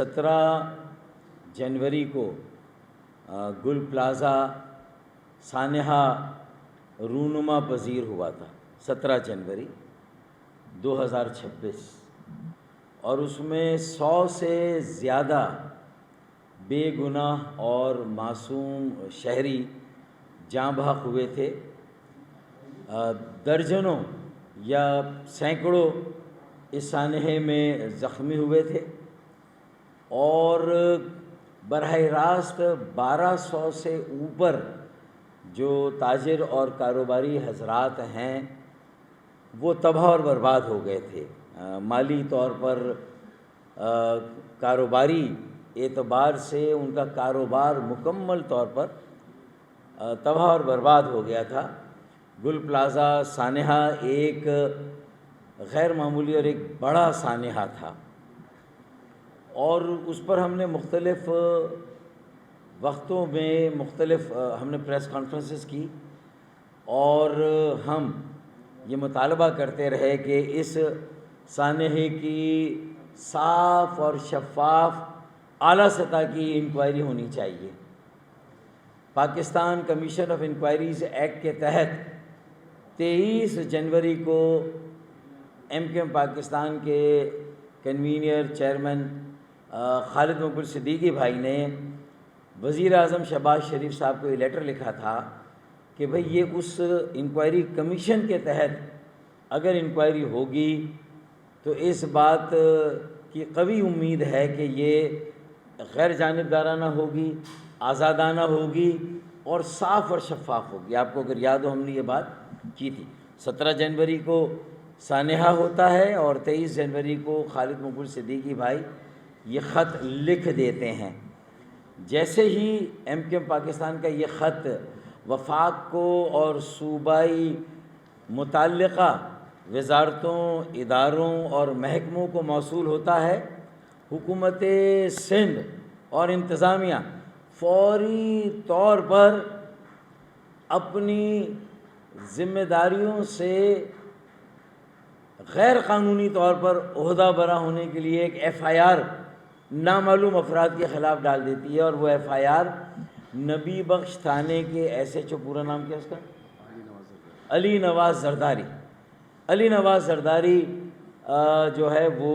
17 جنوری کو گل پلازا سانحہ رونما پذیر ہوا تھا، 17 جنوری 2026، اور اس میں 100 سے زیادہ بے گناہ اور معصوم شہری جاں بحق ہوئے تھے، درجنوں یا سینکڑوں اس سانحے میں زخمی ہوئے تھے، اور براہ راست 1200 سے اوپر جو تاجر اور کاروباری حضرات ہیں وہ تباہ اور برباد ہو گئے تھے، مالی طور پر کاروباری اعتبار سے ان کا کاروبار مکمل طور پر تباہ اور برباد ہو گیا تھا۔ گل پلازا سانحہ ایک غیر معمولی اور ایک بڑا سانحہ تھا، اور اس پر ہم نے مختلف وقتوں میں ہم نے پریس کانفرنسز کی، اور ہم یہ مطالبہ کرتے رہے کہ اس سانحے کی صاف اور شفاف اعلیٰ سطح کی انکوائری ہونی چاہیے۔ Pakistan commission of inquiries act کے تحت 23 جنوری کو MKM پاکستان کے کنوینر چیئرمین خالد مقبول صدیقی بھائی نے وزیر اعظم شہباز شریف صاحب کو یہ لیٹر لکھا تھا کہ بھئی یہ اس انکوائری کمیشن کے تحت اگر انکوائری ہوگی تو اس بات کی قوی امید ہے کہ یہ غیر جانبدارانہ ہوگی، آزادانہ ہوگی اور صاف اور شفاف ہوگی۔ آپ کو اگر یاد ہو ہم نے یہ بات کی تھی۔ 17 جنوری کو سانحہ ہوتا ہے اور 23 جنوری کو خالد مقبول صدیقی بھائی یہ خط لکھ دیتے ہیں۔ جیسے ہی MKM پاکستان کا یہ خط وفاق کو اور صوبائی متعلقہ وزارتوں، اداروں اور محکموں کو موصول ہوتا ہے، حکومت سندھ اور انتظامیہ فوری طور پر اپنی ذمہ داریوں سے غیر قانونی طور پر عہدہ برا ہونے کے لیے ایک FIR نامعلوم افراد کے خلاف ڈال دیتی ہے، اور وہ FIR نبی بخش تھانے کے SHO، پورا نام کیا اس کا؟ علی نواز زرداری جو ہے وہ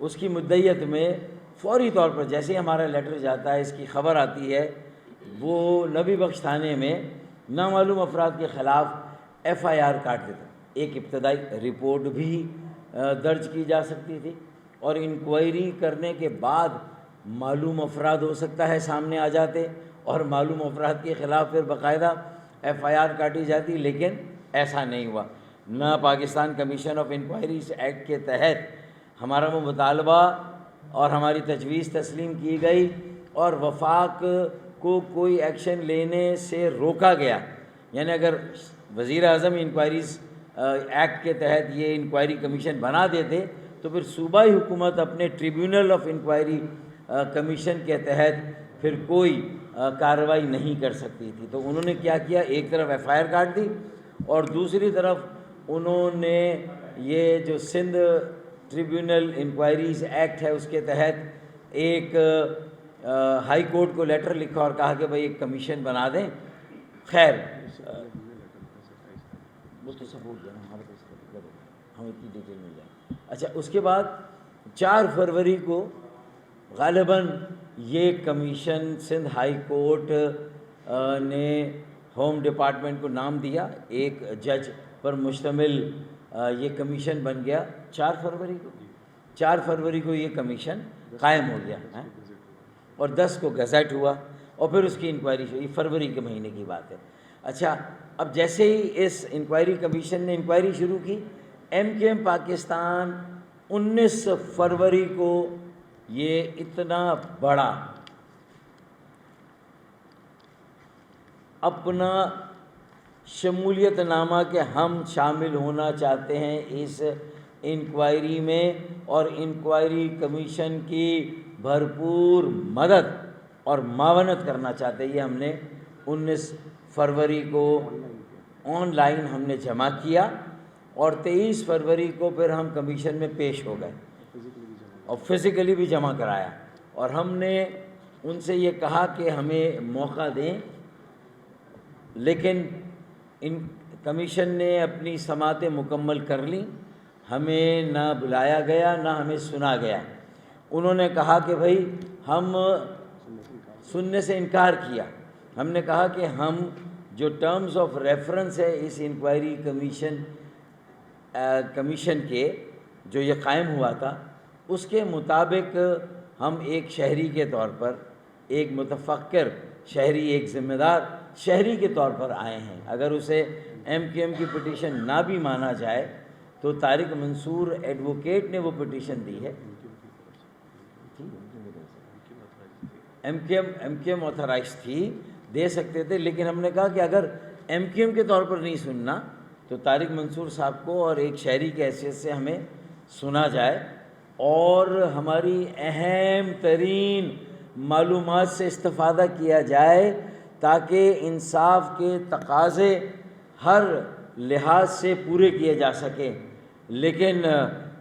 اس کی مدعیت میں فوری طور پر جیسے ہی ہمارا لیٹر جاتا ہے، اس کی خبر آتی ہے، وہ نبی بخش تھانے میں نامعلوم افراد کے خلاف FIR کاٹ دیتا۔ ایک ابتدائی رپورٹ بھی درج کی جا سکتی تھی، اور انکوائری کرنے کے بعد معلوم افراد ہو سکتا ہے سامنے آ جاتے، اور معلوم افراد کے خلاف پھر باقاعدہ FIR کاٹی جاتی، لیکن ایسا نہیں ہوا۔ نہ Pakistan commission of inquiries act کے تحت ہمارا وہ مطالبہ اور ہماری تجویز تسلیم کی گئی، اور وفاق کو کوئی ایکشن لینے سے روکا گیا۔ یعنی اگر وزیر اعظم انکوائریز ایکٹ کے تحت یہ انکوائری کمیشن بنا دیتے تو پھر صوبائی حکومت اپنے ٹریبیونل آف انکوائری کمیشن کے تحت پھر کوئی کارروائی نہیں کر سکتی تھی۔ تو انہوں نے کیا کیا، ایک طرف FIR کاٹ دی، اور دوسری طرف انہوں نے یہ جو سندھ ٹریبیونل انکوائریز ایکٹ ہے اس کے تحت ایک ہائی کورٹ کو لیٹر لکھا اور کہا کہ بھئی ایک کمیشن بنا دیں۔ خیر وہ تو سب ہو گیا، ہم اتنی ڈیٹیل میں جائیں۔ اچھا، اس کے بعد 4 فروری کو غالباً یہ کمیشن سندھ ہائی کورٹ نے ہوم ڈپارٹمنٹ کو نام دیا، ایک جج پر مشتمل یہ کمیشن بن گیا 4 فروری کو یہ کمیشن قائم ہو گیا، اور 10 کو گزٹ ہوا، اور پھر اس کی انکوائری ہوئی، فروری کے مہینے کی بات ہے۔ اچھا، اب جیسے ہی اس انکوائری کمیشن نے انکوائری شروع کی، MKM پاکستان 19 فروری کو یہ اتنا بڑا اپنا شمولیت نامہ کہ ہم شامل ہونا چاہتے ہیں اس انکوائری میں، اور انکوائری کمیشن کی بھرپور مدد اور معاونت کرنا چاہتے ہیں، یہ ہم نے 19 فروری کو آن لائن ہم نے جمع کیا، اور 23 فروری کو پھر ہم کمیشن میں پیش ہو گئے، اور فزیکلی بھی جمع کرایا، اور ہم نے ان سے یہ کہا کہ ہمیں موقع دیں، لیکن ان کمیشن نے اپنی سماعتیں مکمل کر لیں، ہمیں نہ بلایا گیا نہ ہمیں سنا گیا۔ انہوں نے کہا کہ بھائی ہم سننے سے انکار کیا۔ ہم نے کہا کہ ہم جو ٹرمز آف ریفرنس ہے اس انکوائری کمیشن کے جو یہ قائم ہوا تھا، اس کے مطابق ہم ایک شہری کے طور پر، ایک متفکر شہری، ایک ذمہ دار شہری کے طور پر آئے ہیں۔ اگر اسے ایم کیو ایم کی پٹیشن نہ بھی مانا جائے تو طارق منصور ایڈوکیٹ نے وہ پٹیشن دی ہے، ایم کیو ایم آتھرائز تھی، دے سکتے تھے، لیکن ہم نے کہا کہ اگر ایم کیو ایم کے طور پر نہیں سننا تو طارق منصور صاحب کو اور ایک شہری کی حیثیت سے ہمیں سنا جائے، اور ہماری اہم ترین معلومات سے استفادہ کیا جائے تاکہ انصاف کے تقاضے ہر لحاظ سے پورے کیے جا سکیں۔ لیکن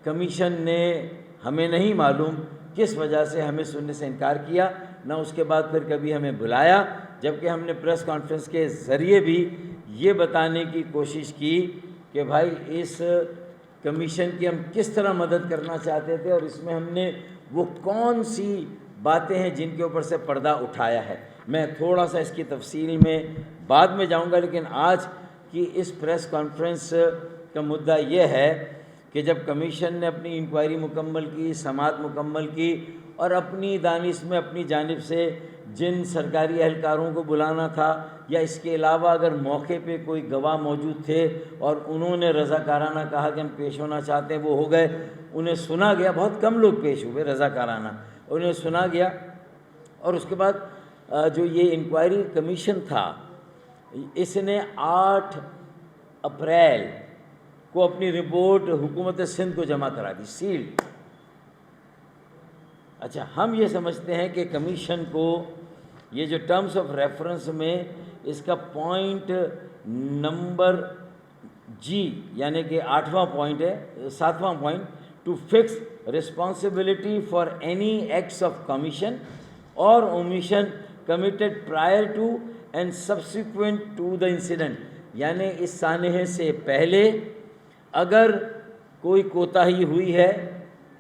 کمیشن نے ہمیں نہیں معلوم کس وجہ سے ہمیں سننے سے انکار کیا، نہ اس کے بعد پھر کبھی ہمیں بلایا، جبکہ ہم نے پریس کانفرنس کے ذریعے بھی یہ بتانے کی کوشش کی کہ بھائی اس کمیشن کی ہم کس طرح مدد کرنا چاہتے تھے، اور اس میں ہم نے وہ کون سی باتیں ہیں جن کے اوپر سے پردہ اٹھایا ہے۔ میں تھوڑا سا اس کی تفصیل میں بعد میں جاؤں گا، لیکن آج کی اس پریس کانفرنس کا مدعا یہ ہے کہ جب کمیشن نے اپنی انکوائری مکمل کی، سماعت مکمل کی، اور اپنی دانش میں اپنی جانب سے جن سرکاری اہلکاروں کو بلانا تھا، یا اس کے علاوہ اگر موقع پہ کوئی گواہ موجود تھے اور انہوں نے رضاکارانہ کہا کہ ہم پیش ہونا چاہتے ہیں، وہ ہو گئے، انہیں سنا گیا، بہت کم لوگ پیش ہوئے رضاکارانہ، انہیں سنا گیا۔ اور اس کے بعد جو یہ انکوائری کمیشن تھا، اس نے 8 اپریل کو اپنی رپورٹ حکومت سندھ کو جمع کرا دی، سیلڈ۔ اچھا، ہم یہ سمجھتے ہیں کہ کمیشن کو یہ جو ٹرمز آف ریفرنس میں اس کا پوائنٹ نمبر جی، یعنی کہ 8واں پوائنٹ ہے، 7واں point, to fix responsibility for any acts of commission or omission committed prior to and subsequent to the incident، یعنی اس سانحے سے پہلے اگر کوئی کوتاہی ہوئی ہے،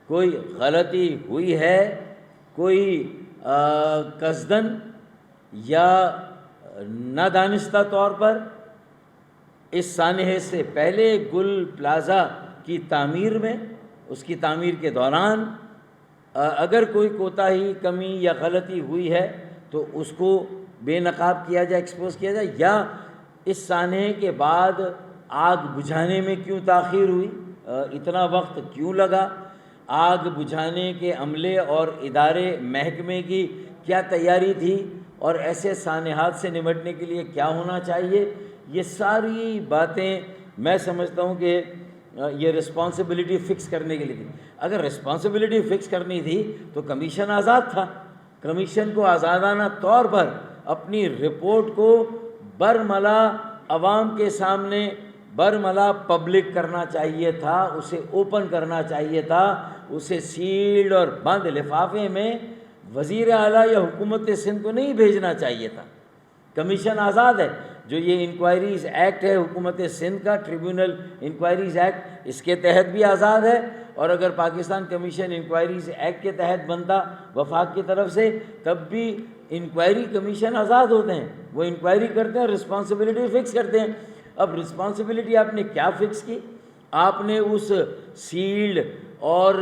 کوئی غلطی ہوئی ہے، کوئی قصدن یا نادانستہ طور پر اس سانحے سے پہلے گل پلازا کی تعمیر میں، اس کی تعمیر کے دوران اگر کوئی کوتاہی، کمی یا غلطی ہوئی ہے تو اس کو بے نقاب کیا جائے، ایکسپوز کیا جائے، یا اس سانحے کے بعد آگ بجھانے میں کیوں تاخیر ہوئی، اتنا وقت کیوں لگا، آگ بجھانے کے عملے اور ادارے محکمے کی کیا تیاری تھی، اور ایسے سانحات سے نمٹنے کے لیے کیا ہونا چاہیے، یہ ساری باتیں میں سمجھتا ہوں کہ یہ رسپانسبلٹی فکس کرنے کے لیے تھی۔ اگر رسپانسبلٹی فکس کرنی تھی تو کمیشن آزاد تھا، کمیشن کو آزادانہ طور پر اپنی رپورٹ کو برملا عوام کے سامنے، برملا پبلک کرنا چاہیے تھا، اسے اوپن کرنا چاہیے تھا، اسے سیلڈ اور بند لفافے میں وزیر اعلیٰ یا حکومت سندھ کو نہیں بھیجنا چاہیے تھا۔ کمیشن آزاد ہے، جو یہ انکوائریز ایکٹ ہے حکومت سندھ کا، ٹریبیونل انکوائریز ایکٹ، اس کے تحت بھی آزاد ہے، اور اگر پاکستان کمیشن انکوائریز ایکٹ کے تحت بنتا وفاق کی طرف سے، تب بھی انکوائری کمیشن آزاد ہوتے ہیں، وہ انکوائری کرتے ہیں، رسپانسبلٹی فکس کرتے ہیں۔ اب رسپانسبلٹی آپ نے کیا فکس کی؟ آپ نے اس سیلڈ اور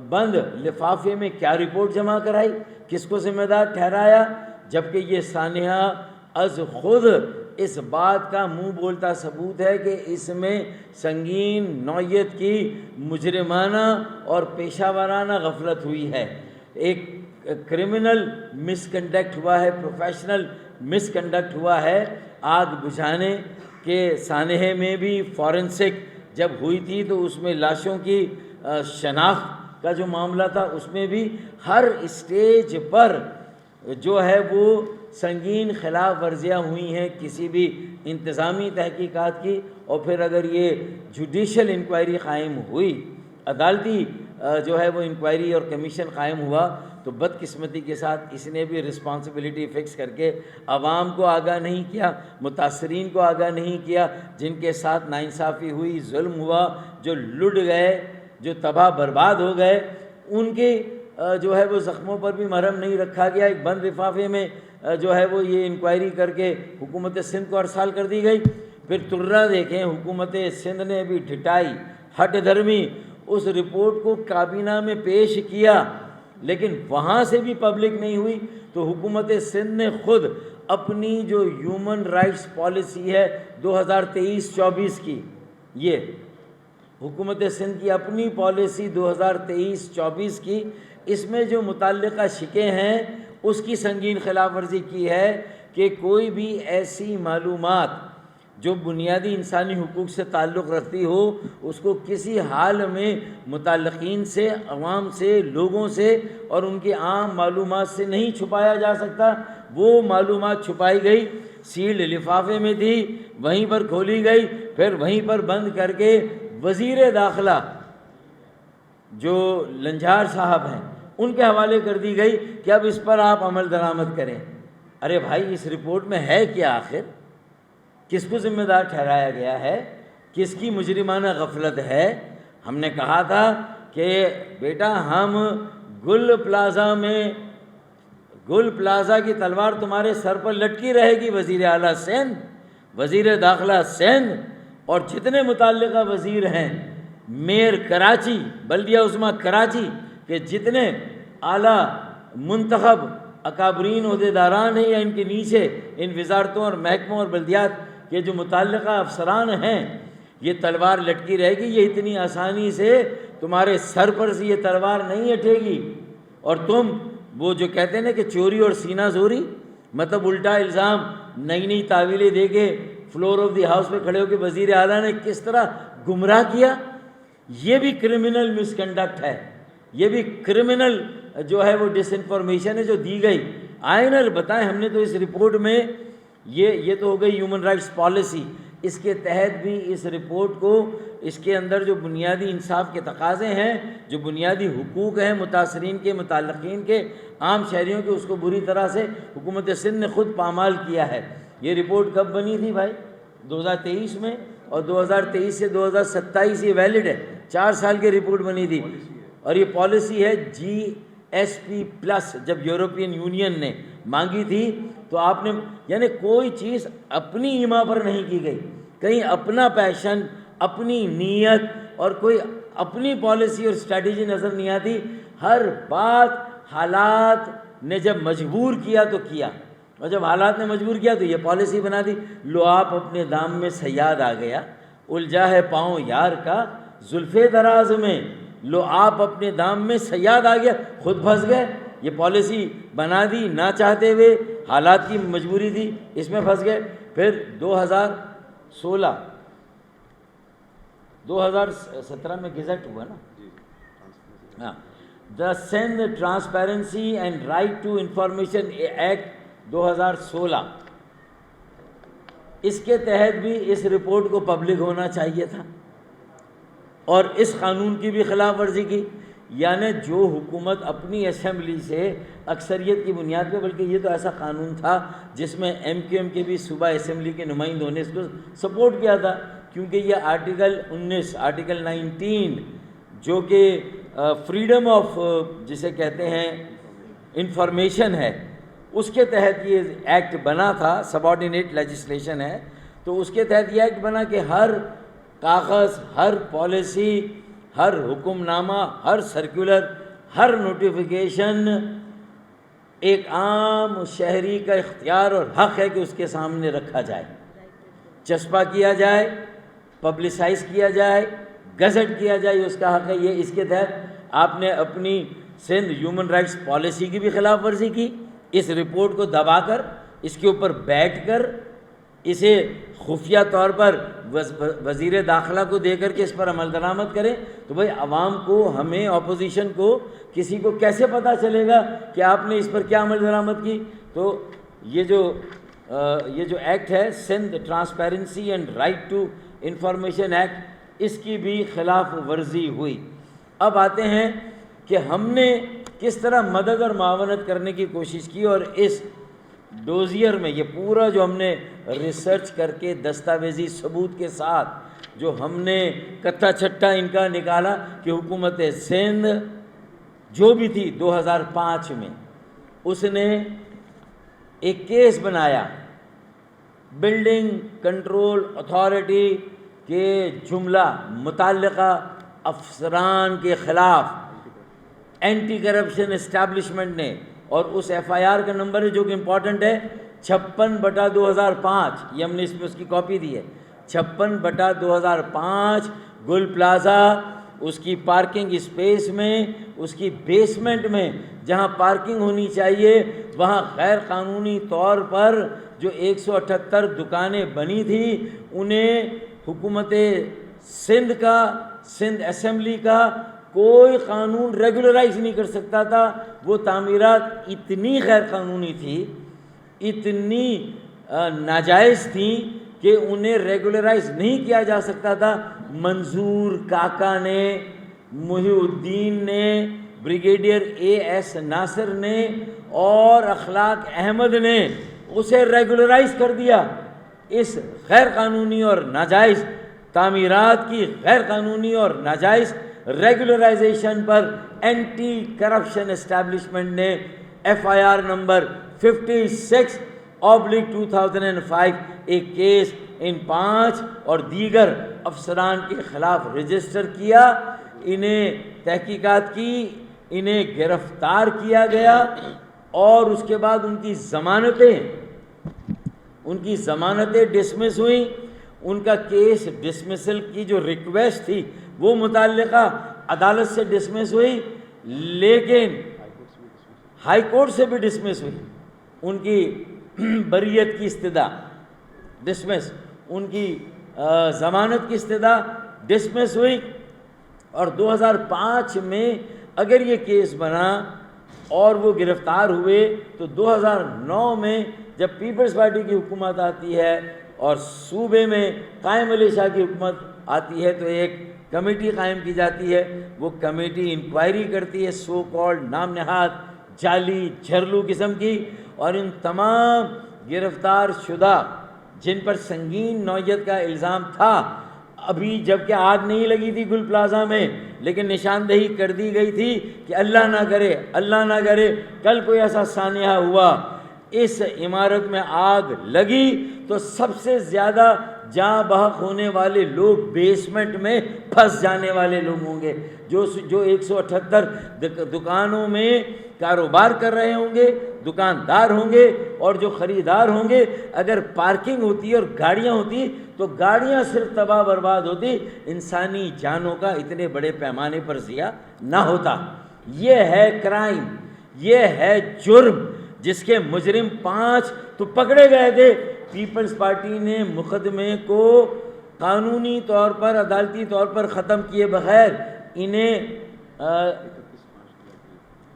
بند لفافے میں کیا رپورٹ جمع کرائی، کس کو ذمہ دار ٹھہرایا، جبکہ یہ سانحہ از خود اس بات کا منہ بولتا ثبوت ہے کہ اس میں سنگین نوعیت کی مجرمانہ اور پیشہ ورانہ غفلت ہوئی ہے، ایک کرمنل مس کنڈکٹ ہوا ہے، پروفیشنل مس کنڈکٹ ہوا ہے۔ آگ بجھانے کے سانحے میں بھی فورنسک جب ہوئی تھی تو اس میں لاشوں کی شناخت کا جو معاملہ تھا، اس میں بھی ہر اسٹیج پر جو ہے وہ سنگین خلاف ورزیاں ہوئی ہیں کسی بھی انتظامی تحقیقات کی۔ اور پھر اگر یہ جوڈیشل انکوائری قائم ہوئی، عدالتی جو ہے وہ انکوائری اور کمیشن قائم ہوا تو بدقسمتی کے ساتھ اس نے بھی رسپانسبلٹی فکس کر کے عوام کو آگاہ نہیں کیا، متاثرین کو آگاہ نہیں کیا، جن کے ساتھ ناانصافی ہوئی، ظلم ہوا، جو لٹ گئے، جو تباہ برباد ہو گئے، ان کے جو ہے وہ زخموں پر بھی مرہم نہیں رکھا گیا۔ ایک بند لفافے میں جو ہے وہ یہ انکوائری کر کے حکومت سندھ کو ارسال کر دی گئی۔ پھر ترا دیکھیں، حکومت سندھ نے بھی ڈھٹائی، ہٹ دھرمی اس رپورٹ کو کابینہ میں پیش کیا، لیکن وہاں سے بھی پبلک نہیں ہوئی، تو حکومت سندھ نے خود اپنی جو ہیومن رائٹس پالیسی ہے 2023-24 کی، یہ حکومت سندھ کی اپنی پالیسی 2023-24 کی، اس میں جو متعلقہ شکیں ہیں اس کی سنگین خلاف ورزی کی ہے کہ کوئی بھی ایسی معلومات جو بنیادی انسانی حقوق سے تعلق رکھتی ہو اس کو کسی حال میں متعلقین سے، عوام سے، لوگوں سے اور ان کی عام معلومات سے نہیں چھپایا جا سکتا۔ وہ معلومات چھپائی گئی، سیلڈ لفافے میں تھی، وہیں پر کھولی گئی، پھر وہیں پر بند کر کے وزیر داخلہ جو لنجھار صاحب ہیں ان کے حوالے کر دی گئی کہ اب اس پر آپ عمل درآمد کریں۔ ارے بھائی، اس رپورٹ میں ہے کیا آخر؟ کس کو ذمہ دار ٹھہرایا گیا ہے؟ کس کی مجرمانہ غفلت ہے؟ ہم نے کہا تھا کہ بیٹا ہم گل پلازا کی تلوار تمہارے سر پر لٹکی رہے گی، وزیر اعلیٰ سندھ، وزیر داخلہ سندھ اور جتنے متعلقہ وزیر ہیں، میئر کراچی، بلدیہ عظمیٰ کراچی کہ جتنے اعلیٰ منتخب اکابرین عہدیداران ہیں یا ان کے نیچے ان وزارتوں اور محکموں اور بلدیات کے جو متعلقہ افسران ہیں، یہ تلوار لٹکی رہے گی، یہ اتنی آسانی سے تمہارے سر پر سے یہ تلوار نہیں ہٹے گی، اور تم وہ جو کہتے ہیں نا کہ چوری اور سینہ زوری، مطلب الٹا الزام، نئی نئی تعویلیں دے کے فلور آف دی ہاؤس پہ کھڑے ہو کے وزیر اعلیٰ نے کس طرح گمراہ کیا، یہ بھی کرمنل مس کنڈکٹ ہے، یہ بھی کرمنل جو ہے وہ ڈس انفارمیشن ہے جو دی گئی۔ آئیں نا بتائیں، ہم نے تو اس رپورٹ میں یہ تو ہو گئی ہیومن رائٹس پالیسی، اس کے تحت بھی اس رپورٹ کو، اس کے اندر جو بنیادی انصاف کے تقاضے ہیں، جو بنیادی حقوق ہیں متاثرین کے، متعلقین کے، عام شہریوں کے، اس کو بری طرح سے حکومت سندھ نے خود پامال کیا ہے۔ یہ رپورٹ کب بنی تھی بھائی؟ 2023 میں، اور 2023 سے 2027 یہ ویلڈ ہے، 4 سال کی رپورٹ بنی تھی، اور یہ پالیسی ہے GSP+۔ جب یورپین یونین نے مانگی تھی تو آپ نے، یعنی کوئی چیز اپنی ایما پر نہیں کی گئی، کہیں اپنا پیشن، اپنی نیت اور کوئی اپنی پالیسی اور اسٹریٹجی نظر نہیں آتی، ہر بات حالات نے جب مجبور کیا تو کیا، اور جب حالات نے مجبور کیا تو یہ پالیسی بنا دی۔ لو آپ اپنے دام میں صیاد آ گیا، الجھا ہے پاؤں یار کا زلف دراز میں، لو آپ اپنے دام میں صیاد آ گیا، خود پھنس گئے، یہ پالیسی بنا دی نہ چاہتے ہوئے، حالات کی مجبوری تھی، اس میں پھنس گئے۔ پھر 2017 میں گزٹ ہوا نا، ہاں، the Sindh transparency and right to information act 2016، اس کے تحت بھی اس رپورٹ کو پبلک ہونا چاہیے تھا، اور اس قانون کی بھی خلاف ورزی کی۔ یعنی جو حکومت اپنی اسمبلی سے اکثریت کی بنیاد پہ، بلکہ یہ تو ایسا قانون تھا جس میں MQM کے بھی صوبہ اسمبلی کے نمائندوں نے اس کو سپورٹ کیا تھا، کیونکہ یہ آرٹیکل 19 جو کہ فریڈم آف جسے کہتے ہیں انفارمیشن ہے، اس کے تحت یہ ایکٹ بنا تھا، سبارڈینیٹ لیجسلیشن ہے، تو اس کے تحت یہ ایکٹ بنا کہ ہر کاغذ، ہر پالیسی، ہر حکم نامہ، ہر سرکولر، ہر نوٹیفیکیشن ایک عام شہری کا اختیار اور حق ہے کہ اس کے سامنے رکھا جائے، چسپاں کیا جائے، پبلسائز کیا جائے، گزٹ کیا جائے، اس کا حق ہے یہ۔ اس کے تحت آپ نے اپنی سندھ ہیومن رائٹس پالیسی کی بھی خلاف ورزی کی، اس رپورٹ کو دبا کر، اس کے اوپر بیٹھ کر، اسے خفیہ طور پر وزیر داخلہ کو دے کر کے اس پر عمل درآمد کریں، تو بھائی عوام کو، ہمیں، اپوزیشن کو، کسی کو کیسے پتہ چلے گا کہ آپ نے اس پر کیا عمل درآمد کی؟ تو یہ جو ایکٹ ہے Sindh transparency and right to information act, اس کی بھی خلاف ورزی ہوئی۔ اب آتے ہیں کہ ہم نے کس طرح مدد اور معاونت کرنے کی کوشش کی، اور اس ڈوزیئر میں یہ پورا جو ہم نے ریسرچ کر کے دستاویزی ثبوت کے ساتھ جو ہم نے کتھا چھٹا ان کا نکالا کہ حکومت سندھ جو بھی تھی 2005 میں اس نے ایک کیس بنایا بلڈنگ کنٹرول اتھارٹی کے جملہ متعلقہ افسران کے خلاف اینٹی کرپشن اسٹیبلشمنٹ نے، اور اس ایف آئی آر کا نمبر ہے جو کہ امپورٹنٹ ہے 56/2005، یہ ہم نے اس میں اس کی کاپی دی ہے 56/2005 گل پلازا اس کی پارکنگ اسپیس میں، اس کی بیسمنٹ میں جہاں پارکنگ ہونی چاہیے وہاں غیر قانونی طور پر جو 178 دکانیں بنی تھیں انہیں حکومت سندھ اسمبلی کا کوئی قانون ریگولرائز نہیں کر سکتا تھا۔ وہ تعمیرات اتنی غیر قانونی تھی، اتنی ناجائز تھیں کہ انہیں ریگولرائز نہیں کیا جا سکتا تھا۔ منظور کاکا نے، محی الدین نے، بریگیڈیئر اے ایس ناصر نے اور اخلاق احمد نے اسے ریگولرائز کر دیا۔ اس غیر قانونی اور ناجائز تعمیرات کی غیر قانونی اور ناجائز ریگولرائزیشن پر اینٹی کرپشن اسٹیبلشمنٹ نے ایف آئی آر نمبر 56/2005 ایک کیس ان 5 اور دیگر افسران کے خلاف رجسٹر کیا، انہیں تحقیقات کی، انہیں گرفتار کیا گیا، اور اس کے بعد ان کی ضمانتیں ڈسمس ہوئیں۔ ان کا کیس ڈسمسل کی جو ریکویسٹ تھی وہ متعلقہ عدالت سے ڈسمس ہوئی، لیکن ہائی کورٹ سے بھی ڈسمس ہوئی۔ ان کی بریت کی استدعا ڈسمس، ان کی ضمانت کی استدعا ڈسمس ہوئی، اور 2005 میں اگر یہ کیس بنا اور وہ گرفتار ہوئے تو 2009 میں جب پیپلز پارٹی کی حکومت آتی ہے اور صوبے میں قائم علی شاہ کی حکومت آتی ہے تو ایک کمیٹی قائم کی جاتی ہے۔ وہ کمیٹی انکوائری کرتی ہے سو کالڈ نام نہاد جعلی جھرلو قسم کی، اور ان تمام گرفتار شدہ جن پر سنگین نوعیت کا الزام تھا، ابھی جب کہ آگ نہیں لگی تھی گل پلازا میں، لیکن نشاندہی کر دی گئی تھی کہ اللہ نہ کرے کل کوئی ایسا سانحہ ہوا، اس عمارت میں آگ لگی تو سب سے زیادہ جاں بحق ہونے والے لوگ بیسمنٹ میں پھنس جانے والے لوگ ہوں گے، جو 178 دکانوں میں کاروبار کر رہے ہوں گے، دکاندار ہوں گے، اور جو خریدار ہوں گے۔ اگر پارکنگ ہوتی اور گاڑیاں ہوتی تو گاڑیاں صرف تباہ برباد ہوتی، انسانی جانوں کا اتنے بڑے پیمانے پر ضیاع نہ ہوتا۔ یہ ہے کرائم، یہ ہے جرم جس کے مجرم 5 تو پکڑے گئے تھے۔ پیپلز پارٹی نے مقدمے کو قانونی طور پر، عدالتی طور پر ختم کیے بغیر انہیں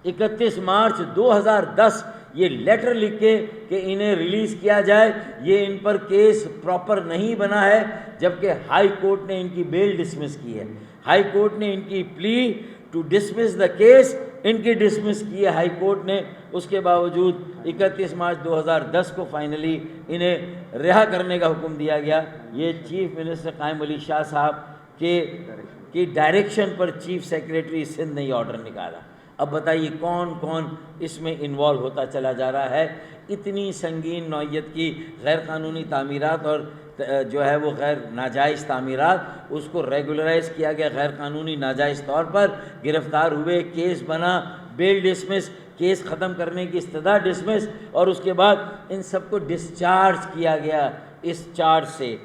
31 مارچ 2010 یہ لیٹر لکھ کے کہ انہیں ریلیز کیا جائے، یہ ان پر کیس پراپر نہیں بنا ہے، جبکہ ہائی کورٹ نے ان کی بیل ڈسمس کی ہے۔ ہائی کورٹ نے ان کی plea to dismiss the case ان کی ڈسمس کی ہے ہائی کورٹ نے، اس کے باوجود 31 مارچ 2010 کو فائنلی انہیں رہا کرنے کا حکم دیا گیا۔ یہ چیف منسٹر قائم علی شاہ صاحب کی ڈائریکشن پر چیف سیکریٹری سندھ نے یہ آرڈر نکالا۔ اب بتائیے کون کون اس میں انوالو ہوتا چلا جا رہا ہے۔ اتنی سنگین نوعیت کی غیر قانونی تعمیرات اور جو ہے وہ غیر ناجائز تعمیرات، اس کو ریگولرائز کیا گیا غیر قانونی ناجائز طور پر، گرفتار ہوئے، کیس بنا، بیل ڈسمس، کیس ختم کرنے کی استدعا ڈسمس، اور اس کے بعد ان سب کو ڈسچارج کیا گیا۔ اس چارج سے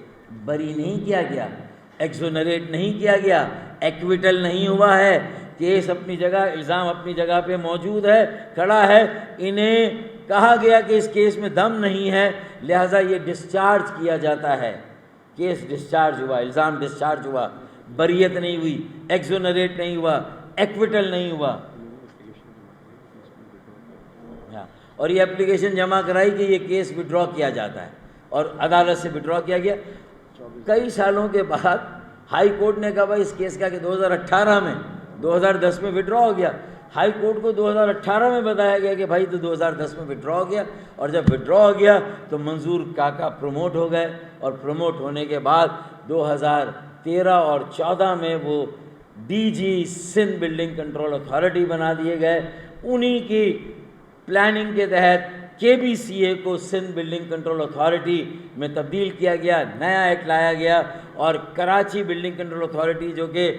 بری نہیں کیا گیا، ایکزونریٹ نہیں کیا گیا، ایکویٹل نہیں ہوا ہے، کیس اپنی جگہ، الزام اپنی جگہ پہ موجود ہے، کھڑا ہے۔ انہیں کہا گیا کہ اس کیس میں دم نہیں ہے، لہٰذا یہ ڈسچارج کیا جاتا ہے۔ کیس ڈسچارج ہوا، الزام ڈسچارج ہوا، بریت نہیں ہوئی، ایکزونریٹ نہیں ہوا، ایکویٹل نہیں ہوا، اور یہ اپلیکیشن جمع کرائی کہ یہ کیس وڈرا کیا جاتا ہے، اور عدالت سے وڈرا کیا گیا۔ کئی سالوں کے بعد ہائی کورٹ نے کہا بھائی اس کیس کا کہ 2018 میں 2010 میں وڈرا ہو گیا. ہائی کورٹ کو 2018 میں بتایا گیا کہ بھائی تو 2010 میں وڈرا ہو گیا, اور جب وڈرا ہو گیا تو منظور کاکا پروموٹ ہو گئے, اور پروموٹ ہونے کے بعد 2013 اور 14 میں وہ D G Sindh building control authority بنا دیے گئے. انہی کی پلاننگ کے تحت کے بی سی اے کو سندھ بلڈنگ کنٹرول اتھارٹی میں تبدیل کیا گیا, نیا ایکٹ لایا گیا, اور کراچی بلڈنگ کنٹرول اتھارٹی جو کہ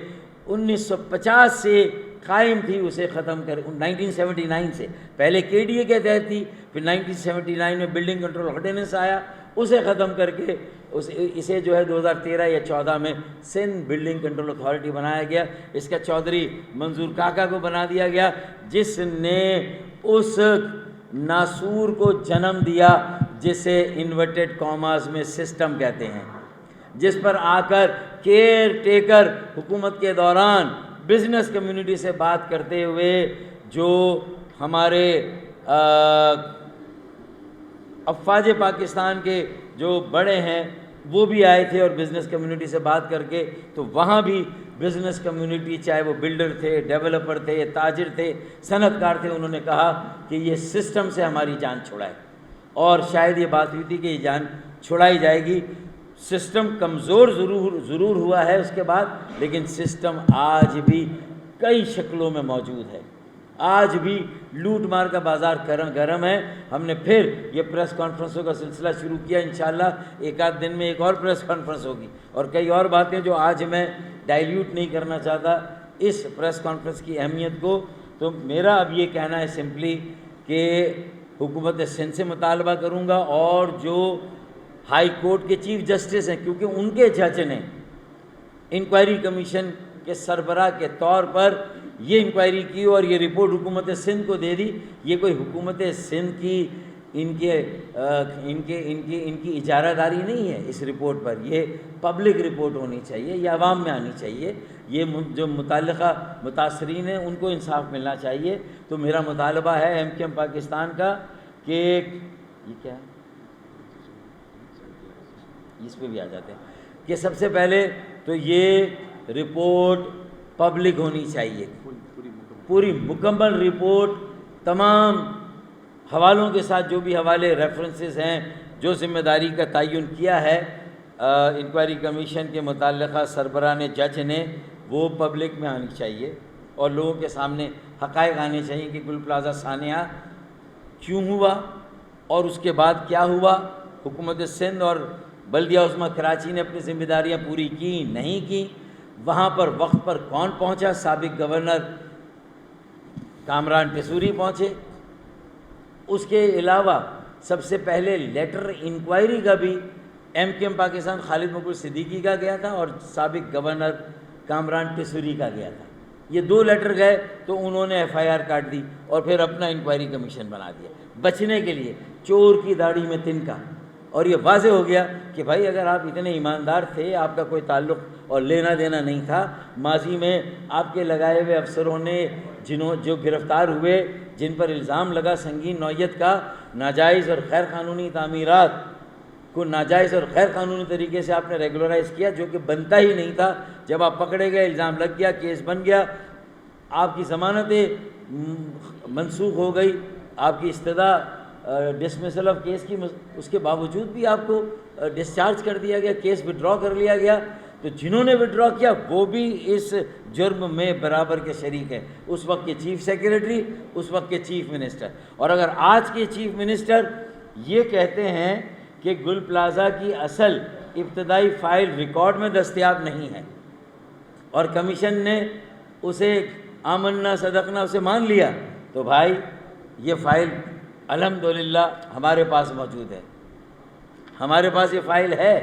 1950 سے قائم تھی اسے ختم کر 1979 سے, پہلے کے ڈی اے کے تحت تھی, پھر 1979 میں بلڈنگ کنٹرول آرڈیننس آیا, اسے ختم کر کے اسے جو ہے 2013 یا 14 میں سندھ بلڈنگ کنٹرول اتھارٹی بنایا گیا. اس کا چودھری منظور کاکا کو بنا دیا گیا, جس نے اس ناسور کو جنم دیا جسے انورٹڈ کاماز میں سسٹم کہتے ہیں, جس پر آ کر کیئر ٹیکر حکومت کے دوران بزنس کمیونٹی سے بات کرتے ہوئے جو ہمارے افواج پاکستان کے جو بڑے ہیں وہ بھی آئے تھے, اور بزنس کمیونٹی سے بات کر کے تو وہاں بھی بزنس کمیونٹی, چاہے وہ بلڈر تھے, ڈیولپر تھے, تاجر تھے, صنعت کار تھے, انہوں نے کہا کہ یہ سسٹم سے ہماری جان چھڑائے, اور شاید یہ بات ہوئی تھی کہ یہ جان چھڑائی جائے گی. سسٹم کمزور ضرور ہوا ہے اس کے بعد, لیکن سسٹم آج بھی کئی شکلوں میں موجود ہے, آج بھی لوٹ مار کا بازار گرم ہے. ہم نے پھر یہ پریس کانفرنسوں کا سلسلہ شروع کیا, انشاءاللہ ایک آدھ دن میں ایک اور پریس کانفرنس ہوگی, اور کئی اور باتیں جو آج میں ڈائلیوٹ نہیں کرنا چاہتا اس پریس کانفرنس کی اہمیت کو. تو میرا اب یہ کہنا ہے سمپلی کہ حکومت سندھ سے مطالبہ کروں گا, اور جو ہائی کورٹ کے چیف جسٹس ہیں, کیونکہ ان کے جج نے انکوائری کمیشن کے سربراہ کے طور پر یہ انکوائری کی اور یہ رپورٹ حکومت سندھ کو دے دی. یہ کوئی حکومت سندھ کی ان کی اجارہ داری نہیں ہے اس رپورٹ پر, یہ پبلک رپورٹ ہونی چاہیے, یہ عوام میں آنی چاہیے, یہ جو متعلقہ متاثرین ہیں ان کو انصاف ملنا چاہیے. تو میرا مطالبہ ہے ایم کیو ایم پاکستان کا کہ یہ کیا ہے, اس پہ بھی آ جاتے ہیں کہ سب سے پہلے تو یہ رپورٹ پبلک ہونی چاہیے, پوری مکمل رپورٹ تمام حوالوں کے ساتھ, جو بھی حوالے ریفرنسز ہیں, جو ذمہ داری کا تعین کیا ہے انکوائری کمیشن کے متعلقہ سربراہ نے, جج نے, وہ پبلک میں آنی چاہیے, اور لوگوں کے سامنے حقائق آنے چاہیے کہ گل پلازہ سانحہ کیوں ہوا اور اس کے بعد کیا ہوا, حکومت سندھ اور بلدیہ عظمیٰ کراچی نے اپنی ذمہ داریاں پوری کی نہیں کی, وہاں پر وقت پر کون پہنچا, سابق گورنر کامران ٹیسوری پہنچے. اس کے علاوہ سب سے پہلے لیٹر انکوائری کا بھی ایم کیو ایم پاکستان خالد مقبول صدیقی کا گیا تھا اور سابق گورنر کامران ٹیسوری کا گیا تھا. یہ دو لیٹر گئے تو انہوں نے ایف آئی آر کاٹ دی اور پھر اپنا انکوائری کمیشن بنا دیا, بچنے کے لیے چور کی داڑھی میں تنکا. اور یہ واضح ہو گیا کہ بھائی اگر آپ اتنے ایماندار تھے, آپ کا کوئی تعلق اور لینا دینا نہیں تھا, ماضی میں آپ کے لگائے ہوئے افسروں نے جو گرفتار ہوئے, جن پر الزام لگا سنگین نوعیت کا, ناجائز اور غیر قانونی تعمیرات کو ناجائز اور غیر قانونی طریقے سے آپ نے ریگولرائز کیا, جو کہ بنتا ہی نہیں تھا. جب آپ پکڑے گئے, الزام لگ گیا, کیس بن گیا, آپ کی ضمانتیں منسوخ ہو گئی, آپ کی استدعا ڈسمسل آف کیس کی, اس کے باوجود بھی آپ کو ڈسچارج کر دیا گیا, کیس وڈرا کر لیا گیا. تو جنہوں نے وڈرا کیا وہ بھی اس جرم میں برابر کے شریک ہیں, اس وقت کے چیف سیکریٹری, اس وقت کے چیف منسٹر. اور اگر آج کے چیف منسٹر یہ کہتے ہیں کہ گل پلازہ کی اصل ابتدائی فائل ریکارڈ میں دستیاب نہیں ہے اور کمیشن نے اسے آمنا صدقنا اسے مان لیا, تو بھائی یہ فائل الحمدللہ ہمارے پاس موجود ہے, ہمارے پاس یہ فائل ہے.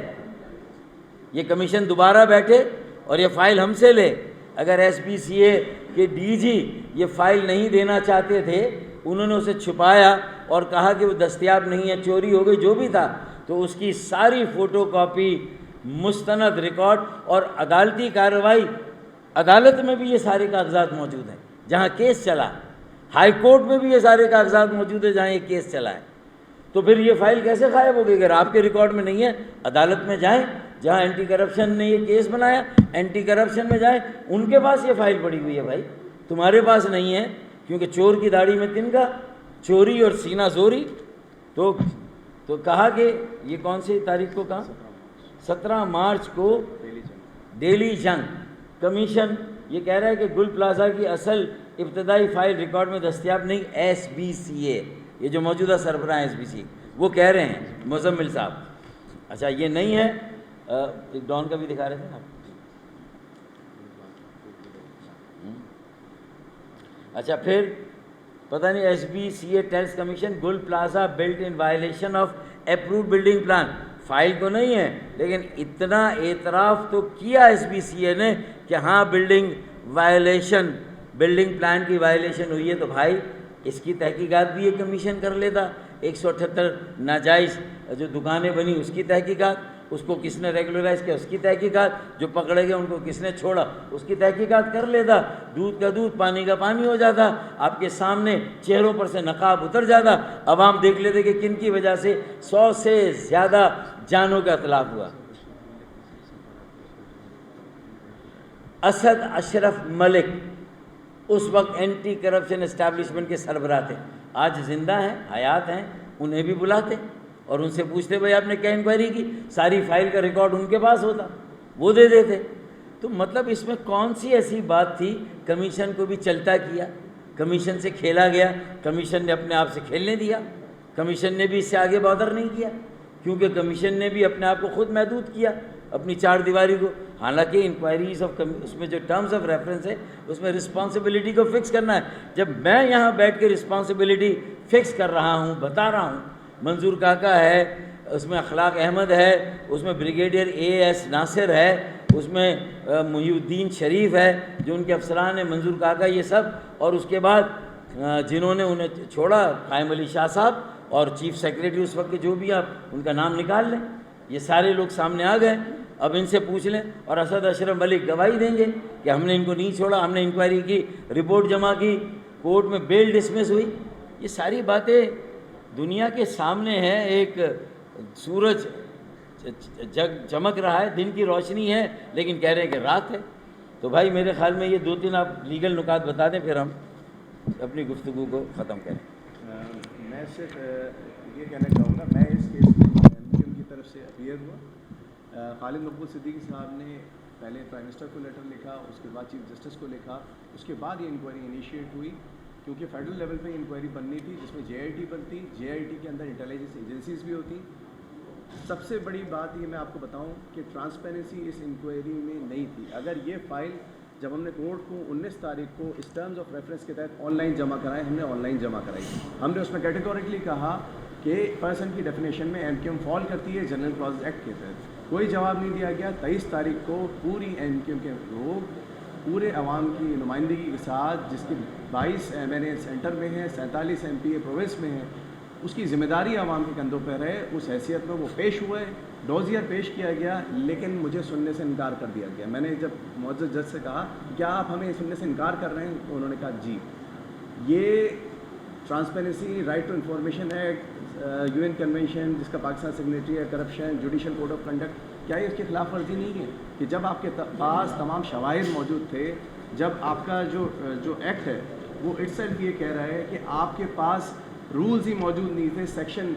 یہ کمیشن دوبارہ بیٹھے اور یہ فائل ہم سے لے. اگر ایس پی سی اے کے ڈی جی یہ فائل نہیں دینا چاہتے تھے, انہوں نے اسے چھپایا اور کہا کہ وہ دستیاب نہیں ہے, چوری ہو گئی, جو بھی تھا, تو اس کی ساری فوٹو کاپی, مستند ریکارڈ اور عدالتی کارروائی, عدالت میں بھی یہ سارے کاغذات موجود ہیں جہاں کیس چلا, ہائی کورٹ میں بھی یہ سارے کاغذات موجود ہیں جہاں یہ کیس چلا ہے. تو پھر یہ فائل کیسے غائب ہو گئی؟ اگر آپ کے ریکارڈ میں نہیں ہے, عدالت میں جائیں, جہاں اینٹی کرپشن نے یہ کیس بنایا، اینٹی کرپشن میں جائیں، ان کے پاس یہ فائل پڑی ہوئی ہے بھائی، تمہارے پاس نہیں ہے، کیونکہ چور کی داڑھی میں تنکا، چوری اور سینہ زوری۔ تو کہا کہ یہ کون سی تاریخ کو کہا، 17 مارچ کو دہلی جنگ کمیشن یہ کہہ رہا ہے کہ گل پلازا کی اصل ابتدائی فائل ریکارڈ میں دستیاب نہیں، ایس بی سی اے، یہ جو موجودہ سربراہ ہیں ایس بی سی وہ کہہ رہے ہیں، مزمل صاحب۔ اچھا یہ نہیں ہے، ایک ڈان کا بھی دکھا رہے تھے نا۔ اچھا پھر پتہ نہیں، S B C A tells commission Gul plaza built in violation of approved building plan, file تو نہیں ہے لیکن اتنا اعتراف تو کیا ایس بی سی اے نے کہ ہاں بلڈنگ پلان کی وائلیشن ہوئی ہے، تو بھائی اس کی تحقیقات بھی یہ کمیشن کر لیتا۔ 178 ناجائز جو دکانیں بنی اس کی تحقیقات، اس کو کس نے ریگولرائز کیا اس کی تحقیقات، جو پکڑے گئے ان کو کس نے چھوڑا اس کی تحقیقات کر لیتا، دودھ کا دودھ پانی کا پانی ہو جاتا، آپ کے سامنے چہروں پر سے نقاب اتر جاتا، عوام دیکھ لیتے کہ کن کی وجہ سے 100 سے زیادہ جانوں کا اطلاق ہوا۔ اسد اشرف ملک اس وقت اینٹی کرپشن اسٹیبلشمنٹ کے سربراہ تھے، آج زندہ ہیں، حیات ہیں، انہیں بھی بلاتے اور ان سے پوچھتے بھائی آپ نے کیا انکوائری کی، ساری فائل کا ریکارڈ ان کے پاس ہوتا، وہ دے دیتے۔ تو مطلب اس میں کون سی ایسی بات تھی، کمیشن کو بھی چلتا کیا، کمیشن سے کھیلا گیا، کمیشن نے اپنے آپ سے کھیلنے دیا، کمیشن نے بھی اس سے آگے بادر نہیں کیا، کیونکہ کمیشن نے بھی اپنے آپ کو خود محدود کیا، اپنی چار دیواری کو۔ حالانکہ انکوائریز آف اس میں جو ٹرمز آف ریفرنس ہے اس میں رسپانسبلٹی کو فکس کرنا ہے۔ جب میں یہاں بیٹھ کے رسپانسبلٹی فکس کر رہا ہوں، بتا رہا ہوں، منظور کاکا ہے، اس میں اخلاق احمد ہے، اس میں بریگیڈیئر AS ناصر ہے، اس میں محی الدین شریف ہے جو ان کے افسران ہیں، منظور کاکا، یہ سب، اور اس کے بعد جنہوں نے انہیں چھوڑا قائم علی شاہ صاحب اور چیف سیکریٹری اس وقت کے جو بھی، آپ ان کا نام نکال لیں، یہ سارے لوگ سامنے آ گئے۔ اب ان سے پوچھ لیں، اور اسد اشرف ملک گواہی دیں گے کہ ہم نے ان کو نہیں چھوڑا، ہم نے انکوائری کی، رپورٹ جمع کی، کورٹ میں بیل ڈسمس ہوئی۔ یہ ساری باتیں دنیا کے سامنے ہیں، ایک سورج چمک رہا ہے، دن کی روشنی ہے، لیکن کہہ رہے ہیں کہ رات ہے۔ تو بھائی میرے خیال میں یہ 2-3 آپ لیگل نکات بتا دیں، پھر ہم اپنی گفتگو کو ختم کریں۔ میں صرف یہ کہنا چاہوں گا، میں اس کیس میں MQM کی طرف سے اپیئر ہوا۔ خالد مقبول صدیقی صاحب نے پہلے پرائم منسٹر کو لیٹر لکھا، اس کے بعد چیف جسٹس کو لکھا، اس کے بعد یہ انکوائری انیشیٹ ہوئی، کیونکہ فیڈرل لیول پہ انکوائری بننی تھی جس میں JIT بنتی، JIT کے اندر انٹیلیجنس ایجنسیز بھی ہوتی۔ سب سے بڑی بات یہ میں آپ کو بتاؤں کہ ٹرانسپیرنسی اس انکوائری میں نہیں تھی۔ اگر یہ فائل جب ہم نے کورٹ کو 19 تاریخ کو اس ٹرمز آف ریفرنس کے تحت آن لائن جمع کرائے، ہم نے آن لائن جمع کرائی، ہم نے اس میں کیٹیگوریکلی کہا کہ پرسن کی ڈیفینیشن میں MQM فال کرتی ہے جنرل کلاسز ایکٹ کے تحت، کوئی جواب نہیں دیا گیا۔ 23 تاریخ کو پوری MQM کے لوگ پورے عوام کی نمائندگی کے ساتھ، جس کے 22 MNA سینٹر میں ہیں، 47 MPA پروونس میں ہیں، اس کی ذمہ داری عوام کے کندھوں پر ہے، اس حیثیت میں وہ پیش ہوئے، ڈوزیئر پیش کیا گیا، لیکن مجھے سننے سے انکار کر دیا گیا۔ میں نے جب معزز جج سے کہا کیا آپ ہمیں سننے سے انکار کر رہے ہیں، تو انہوں نے کہا جی۔ یہ transparency, right to information act, UN convention جس کا پاکستان سگنیٹری ہے، corruption, judicial code of conduct, کیا یہ اس کی خلاف ورزی نہیں ہے کہ جب آپ کے پاس تمام شواہد موجود تھے، جب آپ کا جو ایکٹ ہے وہ اٹ سیلف یہ کہہ رہا ہے کہ آپ کے پاس رولز ہی موجود نہیں تھے، سیکشن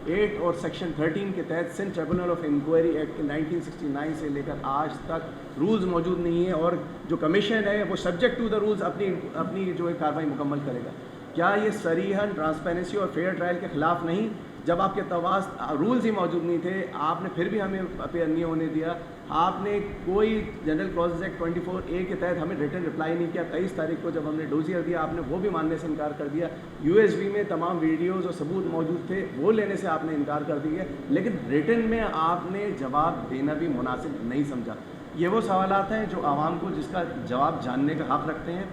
8 اور سیکشن 13 کے تحت Sindh tribunal of inquiry act 1969 سے لے کر آج تک رولز موجود نہیں ہیں، اور جو کمیشن ہے وہ سبجیکٹ ٹو دا رولز اپنی جو ہے کارروائی مکمل کرے گا۔ کیا یہ صریحاً ٹرانسپیرنسی اور فیئر ٹرائل کے خلاف نہیں؟ جب آپ کے پاس رولز ہی موجود نہیں تھے، آپ نے پھر بھی ہمیں اپیئر نہیں ہونے دیا، آپ نے کوئی جنرل کلاسز ایکٹ 24A کے تحت ہمیں ریٹن رپلائی نہیں کیا۔ 23 تاریخ کو جب ہم نے ڈوزیئر دیا، آپ نے وہ بھی ماننے سے انکار کر دیا، USB میں تمام ویڈیوز اور ثبوت موجود تھے، وہ لینے سے آپ نے انکار کر دیا، لیکن ریٹن میں آپ نے جواب دینا بھی مناسب نہیں سمجھا۔ یہ وہ سوالات ہیں جو عوام کو جس کا جواب جاننے کا حق رکھتے ہیں۔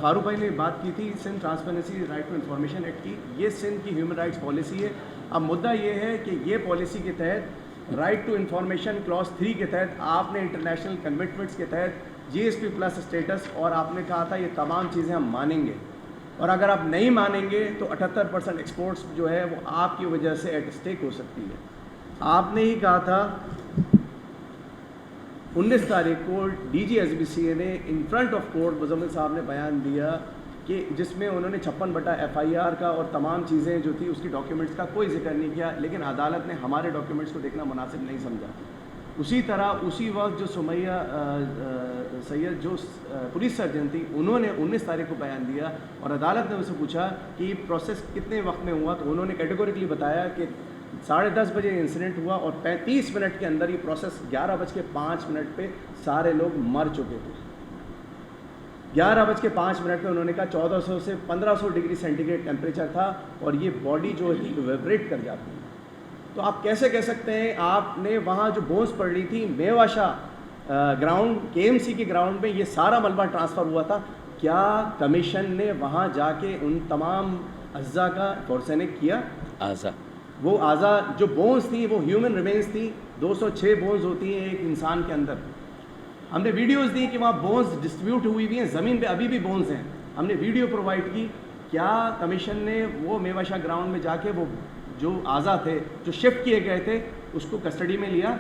فاروق بھائی نے بات کی تھی Sindh transparency right to information act کی، یہ سندھ کی ہیومن رائٹس پالیسی ہے۔ اب مدعا یہ ہے کہ یہ پالیسی کے تحت رائٹ ٹو انفارمیشن کلاس 3 کے تحت آپ نے انٹرنیشنل کمٹمنٹس کے تحت GSP پلس اسٹیٹس، اور آپ نے کہا تھا یہ تمام چیزیں ہم مانیں گے، اور اگر آپ نہیں مانیں گے تو 78% ایکسپورٹس جو ہے وہ آپ کی وجہ سے ایٹ اسٹیک ہو سکتی ہے۔ آپ نے ہی کہا تھا 19 تاریخ کو DG نے in front of court Muzammil صاحب نے بیان دیا کہ جس میں انہوں نے 56 FIR کا اور تمام چیزیں جو تھی اس کی ڈاکیومنٹس کا کوئی ذکر نہیں کیا، لیکن عدالت نے ہمارے ڈاکیومنٹس کو دیکھنا مناسب نہیں سمجھا. اسی طرح اسی وقت جو سمیہ سید جو پولیس سرجن تھی انہوں نے 19 تاریخ کو بیان دیا اور عدالت نے ان سے پوچھا کہ یہ پروسیس کتنے وقت میں ہوا، تو انہوں نے کیٹیگوریکلی بتایا کہ 10:30 بجے انسیڈنٹ ہوا اور 35 منٹ کے اندر یہ پروسیس 11:05 پہ سارے لوگ مر چکے تھے. 11:05 پہ انہوں نے کہا 1400 سے 1500 ڈگری سینٹی گریڈ ٹیمپریچر تھا اور یہ باڈی جو ہے ویبریٹ کر جاتی ہے. تو آپ کیسے کہہ سکتے ہیں آپ نے وہاں جو بونس پڑ رہی تھی میوا شاہ گراؤنڈ KMC کے گراؤنڈ میں یہ سارا ملبہ ٹرانسفر ہوا تھا، کیا کمیشن نے وہاں جا کے ان تمام اعضاء کا فورسینک کیا؟ وہ اعضاء جو بونس تھی وہ ہیومن ریمینس تھی، 206 بونز ہوتی ہیں ایک انسان کے اندر. ہم نے ویڈیوز دی کہ وہاں بونز ڈسٹریبیوٹ ہوئی ہیں، زمین پہ ابھی بھی بونز ہیں، ہم نے ویڈیو پرووائڈ کی. کیا کمیشن نے وہ میوا شاہ گراؤنڈ میں جا کے وہ جو اعضاء تھے جو شفٹ کیے گئے تھے اس کو کسٹڈی میں لیا؟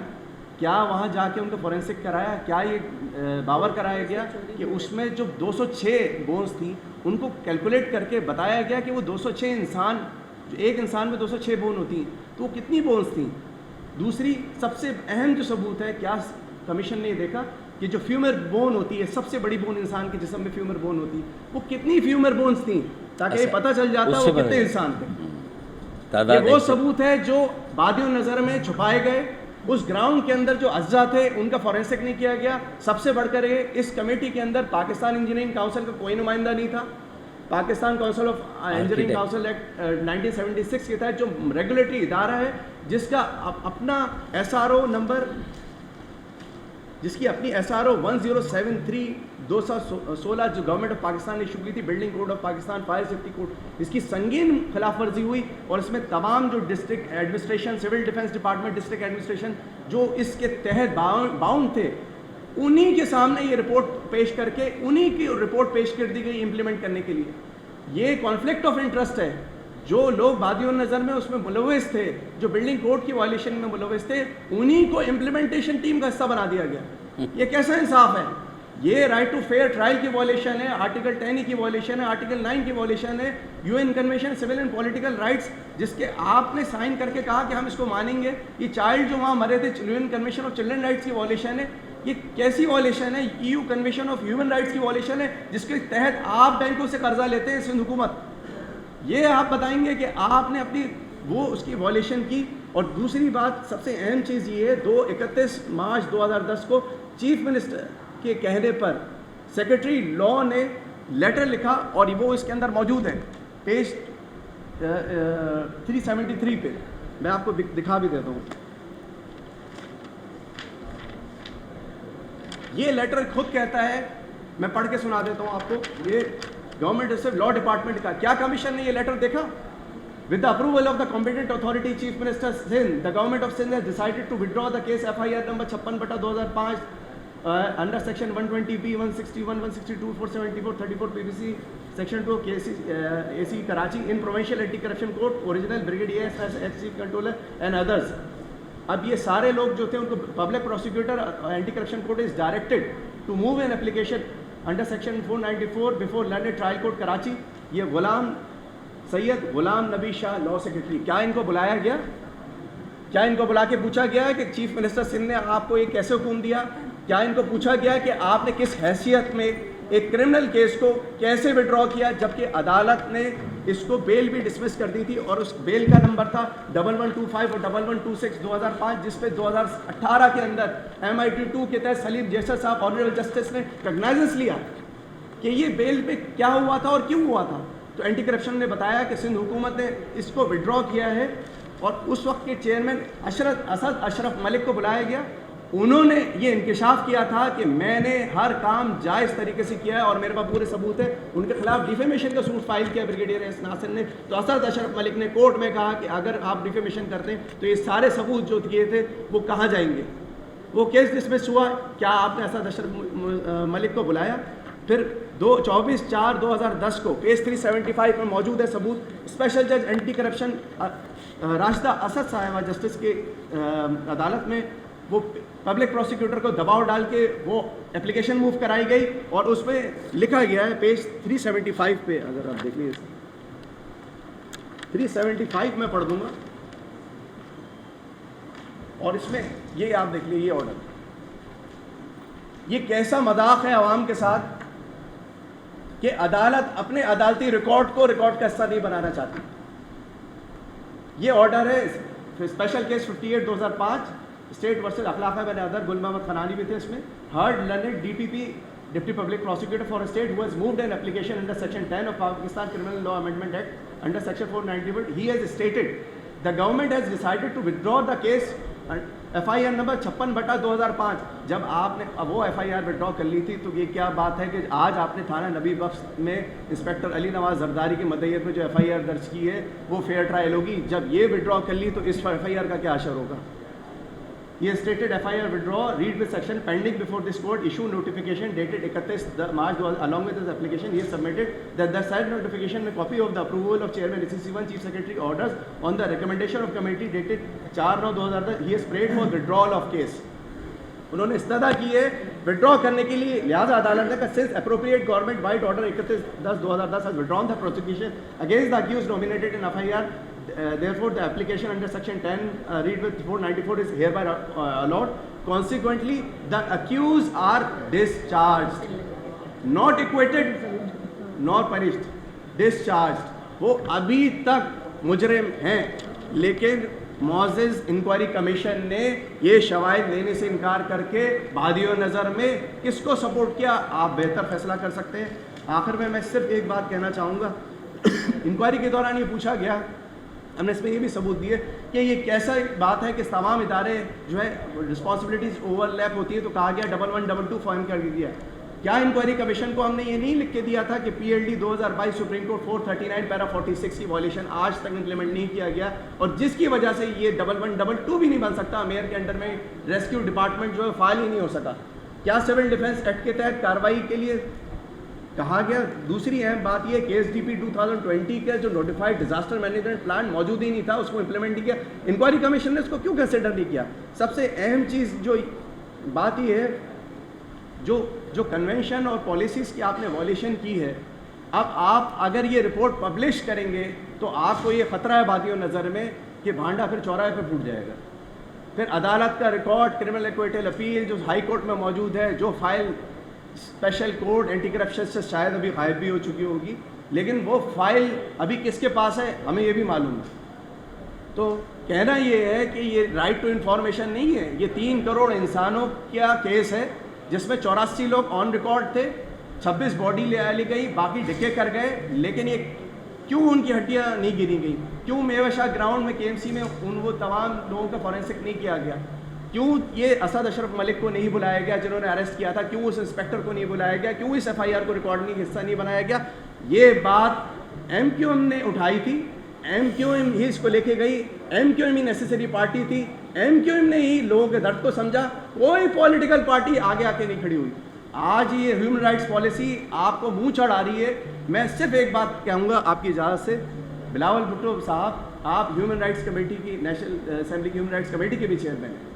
کیا وہاں جا کے ان کو فورینسک کرایا؟ کیا یہ باور کرایا گیا کہ اس میں جو 206 بونز تھیں ان کو کیلکولیٹ کر کے بتایا گیا کہ وہ 206 انسان، جو ایک انسان میں 206 بون ہوتی ہیں تو وہ کتنی بونز تھیں؟ دوسری سب سے اہم جو ثبوت ہے، کیا کمیشن نے یہ دیکھا کہ جو فیومر بون ہوتی ہے، سب سے بڑی بون انسان کے جسم میں فیومر بون ہوتی ہے، وہ کتنی فیومر بونز تھیں تاکہ یہ پتہ چل جاتا وہ کتنے انسان تھے. یہ وہ ثبوت ہے جو بادی النظر میں چھپائے گئے. اس گراؤنڈ کے اندر جو اعضاء تھے ان کا فورینسک نہیں کیا گیا. سب سے بڑھ کر اس کمیٹی کے اندر پاکستان انجینئرنگ کاؤنسل کا کوئی نمائندہ نہیں تھا. Pakistan council of engineering council act 1976 کے تحت جو ریگولیٹری ادارہ ہے جس کا اپنا SRO نمبر، جس کی اپنی SRO 1073 216 جو گورنمنٹ آف پاکستان نے ایشو کی تھی، building code of Pakistan, fire safety code, اس کی سنگین خلاف ورزی ہوئی اور اس میں تمام جو district administration, civil defence department, district administration جو اس کے تحت باؤنڈ تھے، انہی کے سامنے یہ رپورٹ پیش کر کے انہی کی رپورٹ پیش کر دی گئی امپلیمنٹ کرنے کے لیے. یہ کانفلکٹ آف انٹرسٹ ہے. جو لوگ بادی النظر میں اس میں ملوث تھے، جو بلڈنگ کوڈ کی وائلیشن میں ملوث تھے، انہی کو امپلیمنٹیشن ٹیم کا حصہ بنا دیا گیا. یہ کیسا انصاف ہے؟ یہ رائٹ ٹو فیئر ٹرائل کی وائلیشن ہے، آرٹیکل 10 کی وائلیشن ہے، آرٹیکل 9 کی وائلیشن ہے، UN convention civil and political rights جس کے آپ نے سائن کر کے کہا کہ ہم اس کو مانیں گے. یہ چائلڈ جو وہاں مرے تھے، UN convention of children rights کی وائلیشن ہے. یہ کیسی وائلیشن ہے؟ EU convention of human rights کی وائلیشن ہے جس کے تحت آپ بینکوں سے قرضہ لیتے ہیں سندھ حکومت. یہ آپ بتائیں گے کہ آپ نے اپنی وہ اس کی وائلیشن کی. اور دوسری بات سب سے اہم چیز یہ ہے، 31 مارچ 2010 کو چیف منسٹر کے کہنے پر سیکرٹری لا نے لیٹر لکھا اور وہ اس کے اندر موجود ہے پیج 373 پہ. میں آپ کو دکھا بھی دیتا ہوں. یہ لیٹر خود کہتا ہے، میں پڑھ کے سنا دیتا ہوں آپ کو. یہ گورنمنٹ لا ڈپارٹمنٹ کا کیا کمیشن نے یہ لیٹر دیکھا. With the approval of the competent authority, Chief Minister Sindh, the government of Sindh has decided to withdraw the case FIR number 56/2005 under section 120B, 161, 162, 474, 34 PBC, section 2 AC Karachi in Provincial Anti-Corruption Court, original Brigadier AS Chief Controller and others. اب یہ سارے لوگ جو تھے ان کو public prosecutor anti corruption court is directed to move an application under section 494 before learned trial court Karachi. یہ سید غلام نبی شاہ لا سیکرٹری، کیا ان کو بلایا گیا؟ کیا ان کو بلا کے پوچھا گیا کہ چیف منسٹر سندھ نے آپ کو یہ کیسے حکم دیا؟ کیا ان کو پوچھا گیا کہ آپ نے کس حیثیت میں ایک کرمنل کیس کو کیسے وڈرا کیا، جبکہ عدالت نے اس کو بیل بھی ڈسمس کر دی تھی اور اس بیل کا نمبر تھا 1125 اور 1126 2005، جس پہ 2018 کے اندر MIT2 کے تحت سلیم جیسر صاحب آنریبل جسٹس نے ریکگنائزنس لیا کہ یہ بیل پہ کیا ہوا تھا اور کیوں ہوا تھا. تو اینٹی کرپشن نے بتایا کہ سندھ حکومت نے اس کو وڈرا کیا ہے اور اس وقت کے چیئرمین اسد اشرف ملک کو بلایا گیا. انہوں نے یہ انکشاف کیا تھا کہ میں نے ہر کام جائز طریقے سے کیا ہے اور میرے پاس پورے ثبوت ہے. ان کے خلاف ڈیفیمیشن کا سوٹ فائل کیا بریگیڈیئر ایس ناصر نے. تو اسد اشرف ملک نے کورٹ میں کہا کہ اگر آپ ڈیفیمیشن کرتے ہیں تو یہ سارے ثبوت جو کیے تھے وہ کہاں جائیں گے. وہ کیس ڈسمس ہوا. کیا آپ نے اسد اشرف ملک کو بلایا؟ پھر 24/4/2010 کو پیج 375 میں موجود ہے ثبوت. اسپیشل جج اینٹی کرپشن راشدہ اسد صاحبہ جسٹس کے عدالت میں وہ پبلک پروسیکیوٹر کو دباؤ ڈال کے وہ اپلیکیشن موو کرائی گئی اور اس میں لکھا گیا ہے پیج 375 پہ، اگر آپ دیکھ لیجیے 375 میں پڑھ دوں گا، اور اس میں یہ آپ دیکھ لیجیے آرڈر، یہ کیسا مذاق ہے عوام کے ساتھ کہ عدالت اپنے عدالتی ریکارڈ کو ریکارڈ کا حصہ نہیں بنانا چاہتی. یہ آرڈر ہے اسپیشل کیس 58/2005 اسٹیٹ ورسز اخلاق بن ادر، گل محمد خنانی بھی تھے اس میں. Heard learned DPP deputy public prosecutor for state who has moved an application under section 10 of Pakistan Criminal Law Amendment Act under section 491. He has stated the government has decided to withdraw the case FIR number 56/2005. جب آپ نے وہ FIR Vadra کر لی تھی تو یہ کیا بات ہے کہ آج آپ نے تھانہ نبی بخش میں انسپیکٹر علی نواز زرداری کی مدعیت میں جو FIR درج کی ہے وہ فیئر ٹرائل ہوگی. جب یہ وڈرا کر لی تو اس FIR کا کیا اثر ہوگا؟ یہ stated FIR withdraw read with section pending before this court issue notification dated 31 March along with this application he has submitted that the said notification with copy of the approval of chairman DCC1 chief secretary orders on the recommendation of committee dated 4/9/2010 he has prayed for withdrawal of case. انہوں نے استدعا کی ہے withdraw کرنے کے لیے، لہٰذا عدالت نے کہا since appropriate government by order 31/10/2010 has withdrawn the prosecution against the accused nominated in FIR, therefore the application under section 10 read with 494 is hereby allowed. Consequently the accused are discharged, not acquitted nor punished, discharged. وہ ابھی تک مجرم ہیں، لیکن معزز inquiry commission نے یہ شواہد لینے سے انکار کر کے بادی و نظر میں کس کو سپورٹ کیا؟ آپ بہتر فیصلہ کر سکتے ہیں. آخر میں صرف ایک بات کہنا چاہوں گا. انکوائری کے دوران یہ پوچھا گیا، ہم نے اس میں یہ بھی ثبوت دیے کہ یہ کیسا بات ہے کہ تمام ادارے جو ہے رسپانسبلٹیز اوور لیپ ہوتی ہے، تو کہا گیا 1122 فارم کر دیا. کیا انکوائری کمیشن کو ہم نے یہ نہیں لکھ کے دیا تھا کہ PLD 2022 سپریم کورٹ 439 پیرا 46 کی وائلیشن آج تک امپلیمنٹ نہیں کیا گیا، اور جس کی وجہ سے یہ 1122 بھی نہیں بن سکتا، میئر کے انڈر میں ریسکیو ڈپارٹمنٹ جو ہے فائل ہی نہیں ہو سکا. کیا سول ڈیفینس ایکٹ کے تحت کارروائی کے لیے کہا گیا؟ دوسری اہم بات یہ کہ KSDP 2020 کا جو نوٹیفائڈ ڈیزاسٹر مینجمنٹ پلان موجود ہی نہیں تھا، اس کو امپلیمنٹ نہیں کیا. انکوائری کمیشن نے اس کو کیوں کنسیڈر نہیں کیا؟ سب سے اہم چیز جو بات یہ ہے، جو کنونشن اور پالیسیز کی آپ نے وائلیشن کی ہے، اب آپ اگر یہ رپورٹ پبلش کریں گے تو آپ کو یہ خطرہ ہے بادی و نظر میں کہ بھانڈا پھر چوراہے پہ پھوٹ جائے گا. پھر عدالت کا ریکارڈ کرمنل ایکویٹل اپیل جو ہائی کورٹ میں موجود ہے، جو file special court anti corruption سے شاید ابھی غائب بھی ہو چکی ہوگی، لیکن وہ فائل ابھی کس کے پاس ہے ہمیں یہ بھی معلوم ہے. تو کہنا یہ ہے کہ یہ رائٹ ٹو انفارمیشن نہیں ہے، یہ 3 کروڑ انسانوں کا کیس ہے جس میں 84 لوگ آن ریکارڈ تھے، 26 باڈی لے لی گئی، باقی ڈکے کر گئے. لیکن یہ کیوں ان کی ہڈیاں نہیں گری گئی؟ کیوں میوشا گراؤنڈ میں KMC میں وہ تمام لوگوں کا فورینسک نہیں کیا گیا؟ کیوں یہ اسد اشرف ملک کو نہیں بلایا گیا جنہوں نے اریسٹ کیا تھا؟ کیوں اس انسپیکٹر کو نہیں بلایا گیا؟ کیوں اس FIR کو ریکارڈنگ حصہ نہیں بنایا گیا؟ یہ بات MQM نے اٹھائی تھی، MQM ہی اس کو لے کے گئی، MQM ہی نیسیسری پارٹی تھی، MQM نے ہی لوگوں کے درد کو سمجھا. کوئی پولیٹیکل پارٹی آگے آ کے نہیں کھڑی ہوئی. آج یہ ہیومن رائٹس پالیسی آپ کو منہ چڑھ آ رہی ہے. میں صرف ایک بات کہوں گا آپ کی اجازت سے، بلاول بھٹو صاحب، آپ ہیومن رائٹس کمیٹی کی، نیشنل اسمبلی کی ہیومن رائٹس کمیٹی کے بھی چیئرمین ہیں.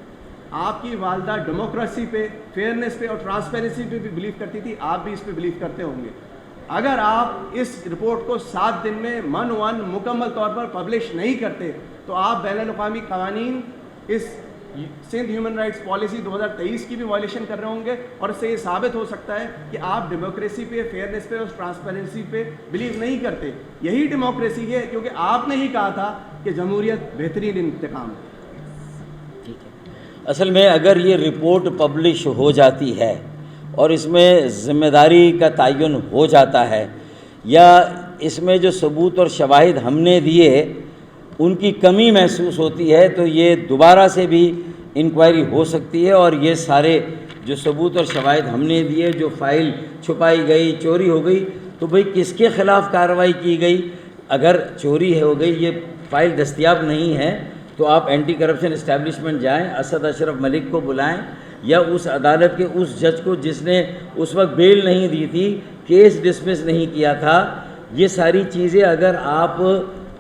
آپ کی والدہ ڈیموکریسی پہ، فیئرنیس پہ اور ٹرانسپیرنسی پہ بھی بلیو کرتی تھی، آپ بھی اس پہ بلیو کرتے ہوں گے. اگر آپ اس رپورٹ کو 7 دن میں مکمل طور پر پبلش نہیں کرتے تو آپ بین الاقوامی قوانین، اس سندھ ہیومن رائٹس پالیسی 2023 کی بھی وائلیشن کر رہے ہوں گے، اور اس سے یہ ثابت ہو سکتا ہے کہ آپ ڈیموکریسی پہ، فیئرنیس پہ اور ٹرانسپیرنسی پہ بلیو نہیں کرتے. یہی ڈیموکریسی ہے، کیونکہ آپ نے ہی کہا تھا کہ جمہوریت بہترین انتقام ہے. اصل میں اگر یہ رپورٹ پبلش ہو جاتی ہے اور اس میں ذمہ داری کا تعین ہو جاتا ہے، یا اس میں جو ثبوت اور شواہد ہم نے دیے ان کی کمی محسوس ہوتی ہے، تو یہ دوبارہ سے بھی انکوائری ہو سکتی ہے، اور یہ سارے جو ثبوت اور شواہد ہم نے دیے، جو فائل چھپائی گئی، چوری ہو گئی، تو بھئی کس کے خلاف کارروائی کی گئی؟ اگر چوری ہو گئی، یہ فائل دستیاب نہیں ہے، تو آپ اینٹی کرپشن اسٹیبلشمنٹ جائیں، اسد اشرف ملک کو بلائیں، یا اس عدالت کے اس جج کو جس نے اس وقت بیل نہیں دی تھی، کیس ڈسمس نہیں کیا تھا. یہ ساری چیزیں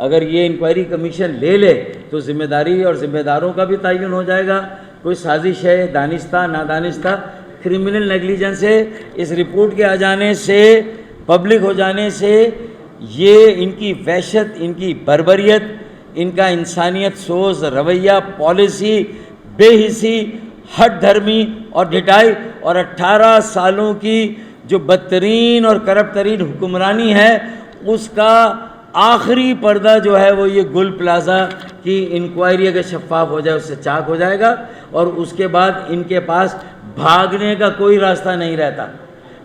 اگر یہ انکوائری کمیشن لے لے تو ذمہ داری اور ذمہ داروں کا بھی تعین ہو جائے گا، کوئی سازش ہے، دانستہ نادانستہ، کرمنل نیگلیجنس ہے. اس رپورٹ کے آ جانے سے، پبلک ہو جانے سے، یہ ان کی وحشت، ان کی بربریت، ان کا انسانیت سوز رویہ، پالیسی، بے حسی، ہٹ دھرمی اور ڈھٹائی اور 18 سالوں کی جو بدترین اور کرپٹ ترین حکمرانی ہے، اس کا آخری پردہ جو ہے وہ یہ گل پلازا کی انکوائری اگر شفاف ہو جائے اس سے چاک ہو جائے گا، اور اس کے بعد ان کے پاس بھاگنے کا کوئی راستہ نہیں رہتا.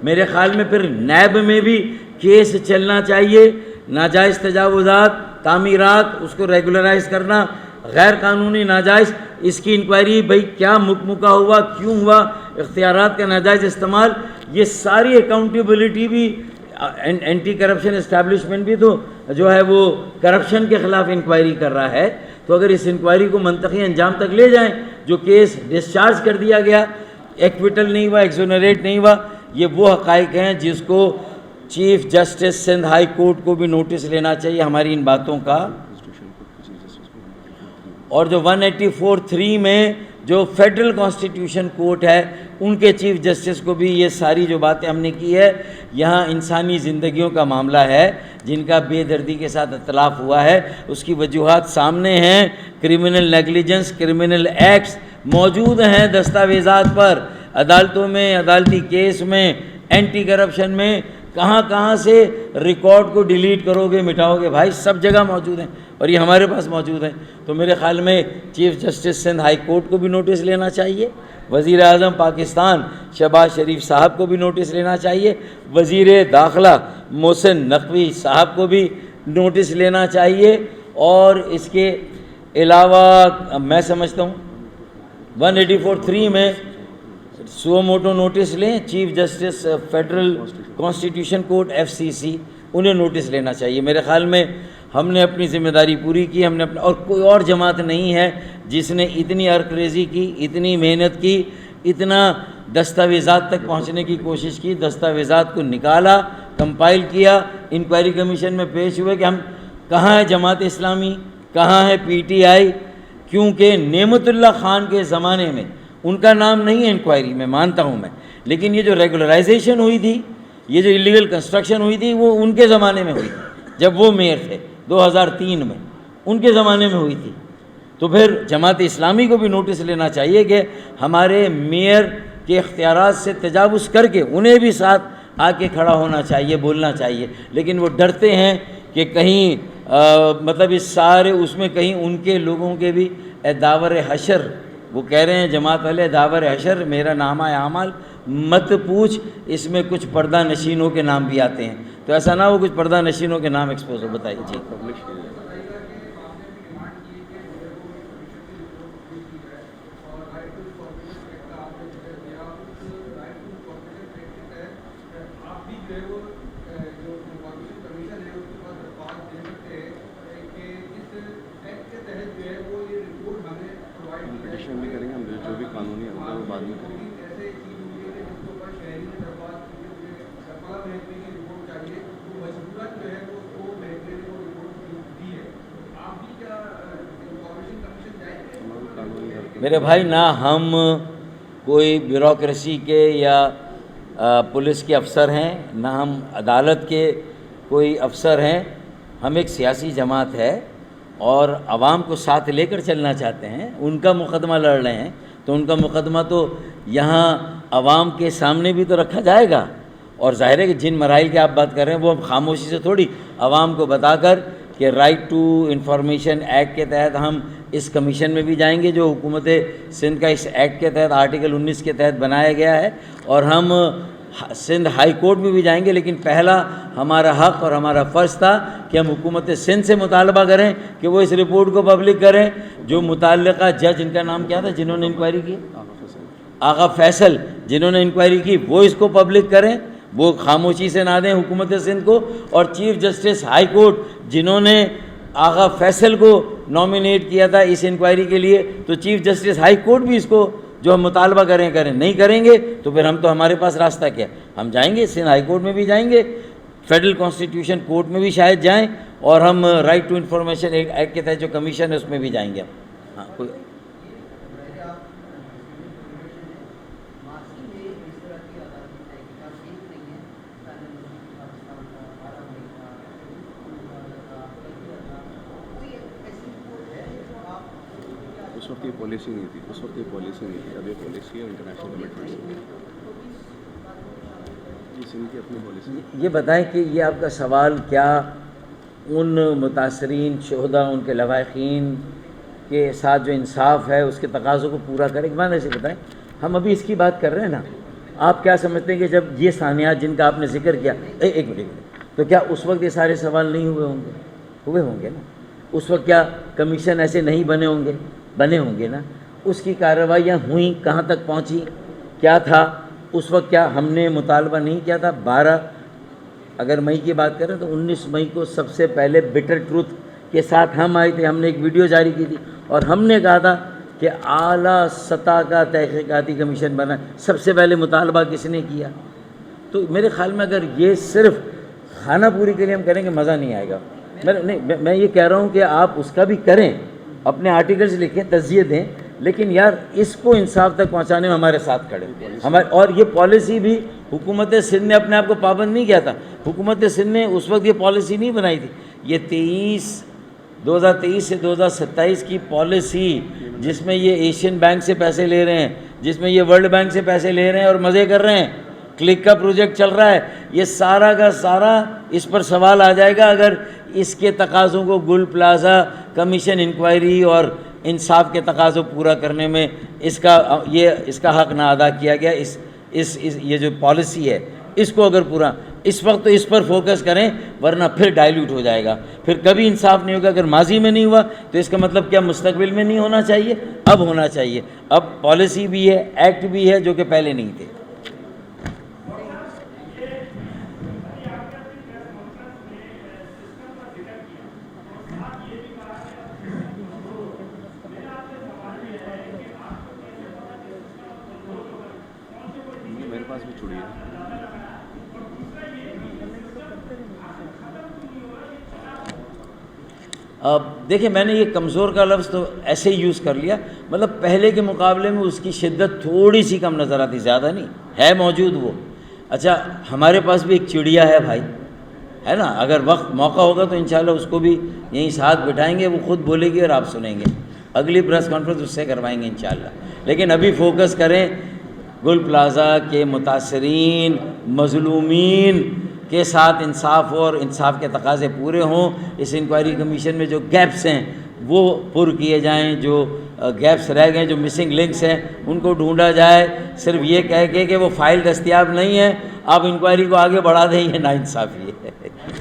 میرے خیال میں پھر نیب میں بھی کیس چلنا چاہیے. ناجائز تجاوزات، تعمیرات، اس کو ریگولرائز کرنا، غیر قانونی ناجائز، اس کی انکوائری، بھئی کیا مکمکہ ہوا، کیوں ہوا، اختیارات کا ناجائز استعمال، یہ ساری اکاؤنٹیبلٹی بھی. اینٹی کرپشن اسٹیبلشمنٹ بھی تو جو ہے وہ کرپشن کے خلاف انکوائری کر رہا ہے. تو اگر اس انکوائری کو منطقی انجام تک لے جائیں، جو کیس ڈسچارج کر دیا گیا، ایکویٹل نہیں ہوا، ایکزونریٹ نہیں ہوا، یہ وہ حقائق ہیں جس کو chief justice Sindh high court کو بھی نوٹس لینا چاہیے ہماری ان باتوں کا. اور جو 184(3) میں جو فیڈرل کانسٹیٹیوشن کورٹ ہے، ان کے چیف جسٹس کو بھی یہ ساری جو باتیں ہم نے کی ہے، یہاں انسانی زندگیوں کا معاملہ ہے جن کا بے دردی کے ساتھ اختلاف ہوا ہے، اس کی وجوہات سامنے ہیں. کرمنل نیگلیجنس، کرمنل ایکٹس موجود ہیں دستاویزات پر، عدالتوں میں، عدالتی کیس میں، اینٹی کرپشن میں. کہاں کہاں سے ریکارڈ کو ڈیلیٹ کرو گے، مٹاؤ گے، بھائی سب جگہ موجود ہیں اور یہ ہمارے پاس موجود ہیں. تو میرے خیال میں chief justice Sindh high court کو بھی نوٹس لینا چاہیے، وزیر اعظم پاکستان شہباز شریف صاحب کو بھی نوٹس لینا چاہیے، وزیر داخلہ محسن نقوی صاحب کو بھی نوٹس لینا چاہیے. اور اس کے علاوہ میں سمجھتا ہوں 184(3) میں سو موٹو نوٹس لیں. Chief justice federal constitution court FCC، انہیں نوٹس لینا چاہیے. میرے خیال میں ہم نے اپنی ذمہ داری پوری کی. ہم نے اپنا، اور کوئی اور جماعت نہیں ہے جس نے اتنی عرق ریزی کی، اتنی محنت کی، اتنا دستاویزات تک پہنچنے کی کوشش کی، دستاویزات کو نکالا، کمپائل کیا، انکوائری کمیشن میں پیش ہوئے کہ ہم کہاں ہے جماعت اسلامی، کہاں ہے PTI. کیونکہ نعمت اللہ خان کے زمانے میں ان کا نام نہیں ہے انکوائری میں، مانتا ہوں میں، لیکن یہ جو ریگولرائزیشن ہوئی تھی، یہ جو ایلیگل کنسٹرکشن ہوئی تھی، وہ ان کے زمانے میں ہوئی تھی جب وہ میئر تھے 2003 میں، ان کے زمانے میں ہوئی تھی. تو پھر جماعت اسلامی کو بھی نوٹس لینا چاہیے کہ ہمارے میئر کے اختیارات سے تجاوز کر کے انہیں بھی ساتھ آ کے کھڑا ہونا چاہیے، بولنا چاہیے. لیکن وہ ڈرتے ہیں کہ کہیں مطلب اس سارے اس میں کہیں ان کے لوگوں کے بھی داور حشر، وہ کہہ رہے ہیں جماعت والے داور حشر میرا نامہ اعمال مت پوچھ، اس میں کچھ پردہ نشینوں کے نام بھی آتے ہیں. تو ایسا نہ ہو کچھ پردہ نشینوں کے نام ایکسپوز ہو. بتائیے جی. میرے بھائی، نہ ہم کوئی بیوروکریسی کے یا پولیس کے افسر ہیں، نہ ہم عدالت کے کوئی افسر ہیں. ہم ایک سیاسی جماعت ہے اور عوام کو ساتھ لے کر چلنا چاہتے ہیں. ان کا مقدمہ لڑ رہے ہیں تو ان کا مقدمہ تو یہاں عوام کے سامنے بھی تو رکھا جائے گا. اور ظاہر ہے کہ جن مراحل کی آپ بات کر رہے ہیں وہ ہم خاموشی سے تھوڑی عوام کو بتا کر کہ رائٹ ٹو انفارمیشن ایکٹ کے تحت ہم اس کمیشن میں بھی جائیں گے جو حکومت سندھ کا اس ایکٹ کے تحت آرٹیکل 19 کے تحت بنایا گیا ہے، اور ہم سندھ ہائی کورٹ میں بھی جائیں گے. لیکن پہلا ہمارا حق اور ہمارا فرض تھا کہ ہم حکومت سندھ سے مطالبہ کریں کہ وہ اس رپورٹ کو پبلک کریں. جو متعلقہ جج، ان کا نام کیا تھا جنہوں نے انکوائری کی، آغا فیصل، جنہوں نے انکوائری کی، وہ اس کو پبلک کریں، وہ خاموشی سے نہ دیں حکومت سندھ کو. اور چیف جسٹس ہائی کورٹ جنہوں نے آغا فیصل کو نامینیٹ کیا تھا اس انکوائری کے لیے، تو چیف جسٹس ہائی کورٹ بھی اس کو جو ہم مطالبہ کریں، نہیں کریں گے تو پھر ہم تو ہمارے پاس راستہ کیا، ہم جائیں گے سندھ ہائی کورٹ میں بھی جائیں گے، فیڈرل کانسٹیٹیوشن کورٹ میں بھی شاید جائیں، اور ہم رائٹ ٹو انفارمیشن ایکٹ کے تحت جو کمیشن ہے اس میں بھی جائیں گے. ہاں کوئی اس وقت یہ پالیسی نہیں تھی، اس وقت یہ پالیسی نہیں تھی، اب یہ پالیسی ہے انٹرنیشنل کمٹمنٹس. یہ سندھ کی اپنی پالیسی. یہ بتائیں کہ یہ آپ کا سوال کیا ان متاثرین شہداء ان کے لواحقین کے ساتھ جو انصاف ہے اس کے تقاضوں کو پورا کرے گا؟ میں ایسے بتائیں، ہم ابھی اس کی بات کر رہے ہیں نا. آپ کیا سمجھتے ہیں کہ جب یہ ثانیات جن کا آپ نے ذکر کیا، ایک منٹ، تو کیا اس وقت یہ سارے سوال نہیں ہوئے ہوں گے؟ ہوئے ہوں گے نا. اس وقت کیا کمیشن ایسے نہیں بنے ہوں گے؟ بنے ہوں گے نا. اس کی کارروائیاں ہوئیں، کہاں تک پہنچی، کیا تھا اس وقت؟ کیا ہم نے مطالبہ نہیں کیا تھا؟ 12 اگر مئی کی بات کریں تو 19 مئی کو سب سے پہلے بٹر ٹروتھ کے ساتھ ہم آئے تھے. ہم نے ایک ویڈیو جاری کی تھی اور ہم نے کہا تھا کہ اعلیٰ سطح کا تحقیقاتی کمیشن بنا. سب سے پہلے مطالبہ کس نے کیا؟ تو میرے خیال میں اگر یہ صرف خانہ پوری کے لیے ہم کریں گے مزہ نہیں آئے گا. میں یہ کہہ رہا ہوں کہ آپ اس کا بھی کریں، اپنے آرٹیکلز لکھیں، تجزیے دیں، لیکن یار اس کو انصاف تک پہنچانے میں ہمارے ساتھ کھڑے ہمارے. اور یہ پالیسی بھی حکومت سندھ نے اپنے آپ کو پابند نہیں کیا تھا. حکومت سندھ نے اس وقت یہ پالیسی نہیں بنائی تھی. یہ 2023 سے 2027 کی پالیسی، جس میں یہ ایشین بینک سے پیسے لے رہے ہیں، جس میں یہ ورلڈ بینک سے پیسے لے رہے ہیں اور مزے کر رہے ہیں، کلک کا پروجیکٹ چل رہا ہے، یہ سارا کا سارا اس پر سوال آ جائے گا اگر اس کے تقاضوں کو گل پلازا کمیشن انکوائری اور انصاف کے تقاضوں پورا کرنے میں اس کا حق نہ ادا کیا گیا. یہ جو پالیسی ہے اس کو اگر پورا اس وقت تو اس پر فوکس کریں، ورنہ پھر ڈائلیوٹ ہو جائے گا، پھر کبھی انصاف نہیں ہوگا. اگر ماضی میں نہیں ہوا تو اس کا مطلب کیا مستقبل میں نہیں ہونا چاہیے؟ اب ہونا چاہیے. اب پالیسی بھی ہے، ایکٹ بھی ہے، جو کہ پہلے نہیں تھے. میرے پاس بھی چھڑی ہے. اب دیکھیں، میں نے یہ کمزور کا لفظ تو ایسے ہی یوز کر لیا، مطلب پہلے کے مقابلے میں اس کی شدت تھوڑی سی کم نظر آتی، زیادہ نہیں ہے موجود وہ. اچھا، ہمارے پاس بھی ایک چڑیا ہے بھائی، ہے نا. اگر وقت موقع ہوگا تو انشاءاللہ اس کو بھی یہیں ساتھ بٹھائیں گے، وہ خود بولے گی اور آپ سنیں گے. اگلی پریس کانفرنس اس سے کروائیں گے انشاءاللہ. لیکن ابھی فوکس کریں گل پلازا کے متاثرین مظلومین کے ساتھ انصاف ہو اور انصاف کے تقاضے پورے ہوں. اس انکوائری کمیشن میں جو گیپس ہیں وہ پر کیے جائیں، جو گیپس رہ گئے، جو مسنگ لنکس ہیں ان کو ڈھونڈا جائے. صرف یہ کہہ کے کہ وہ فائل دستیاب نہیں ہے آپ انکوائری کو آگے بڑھا دیں، یہ ناانصافی ہے.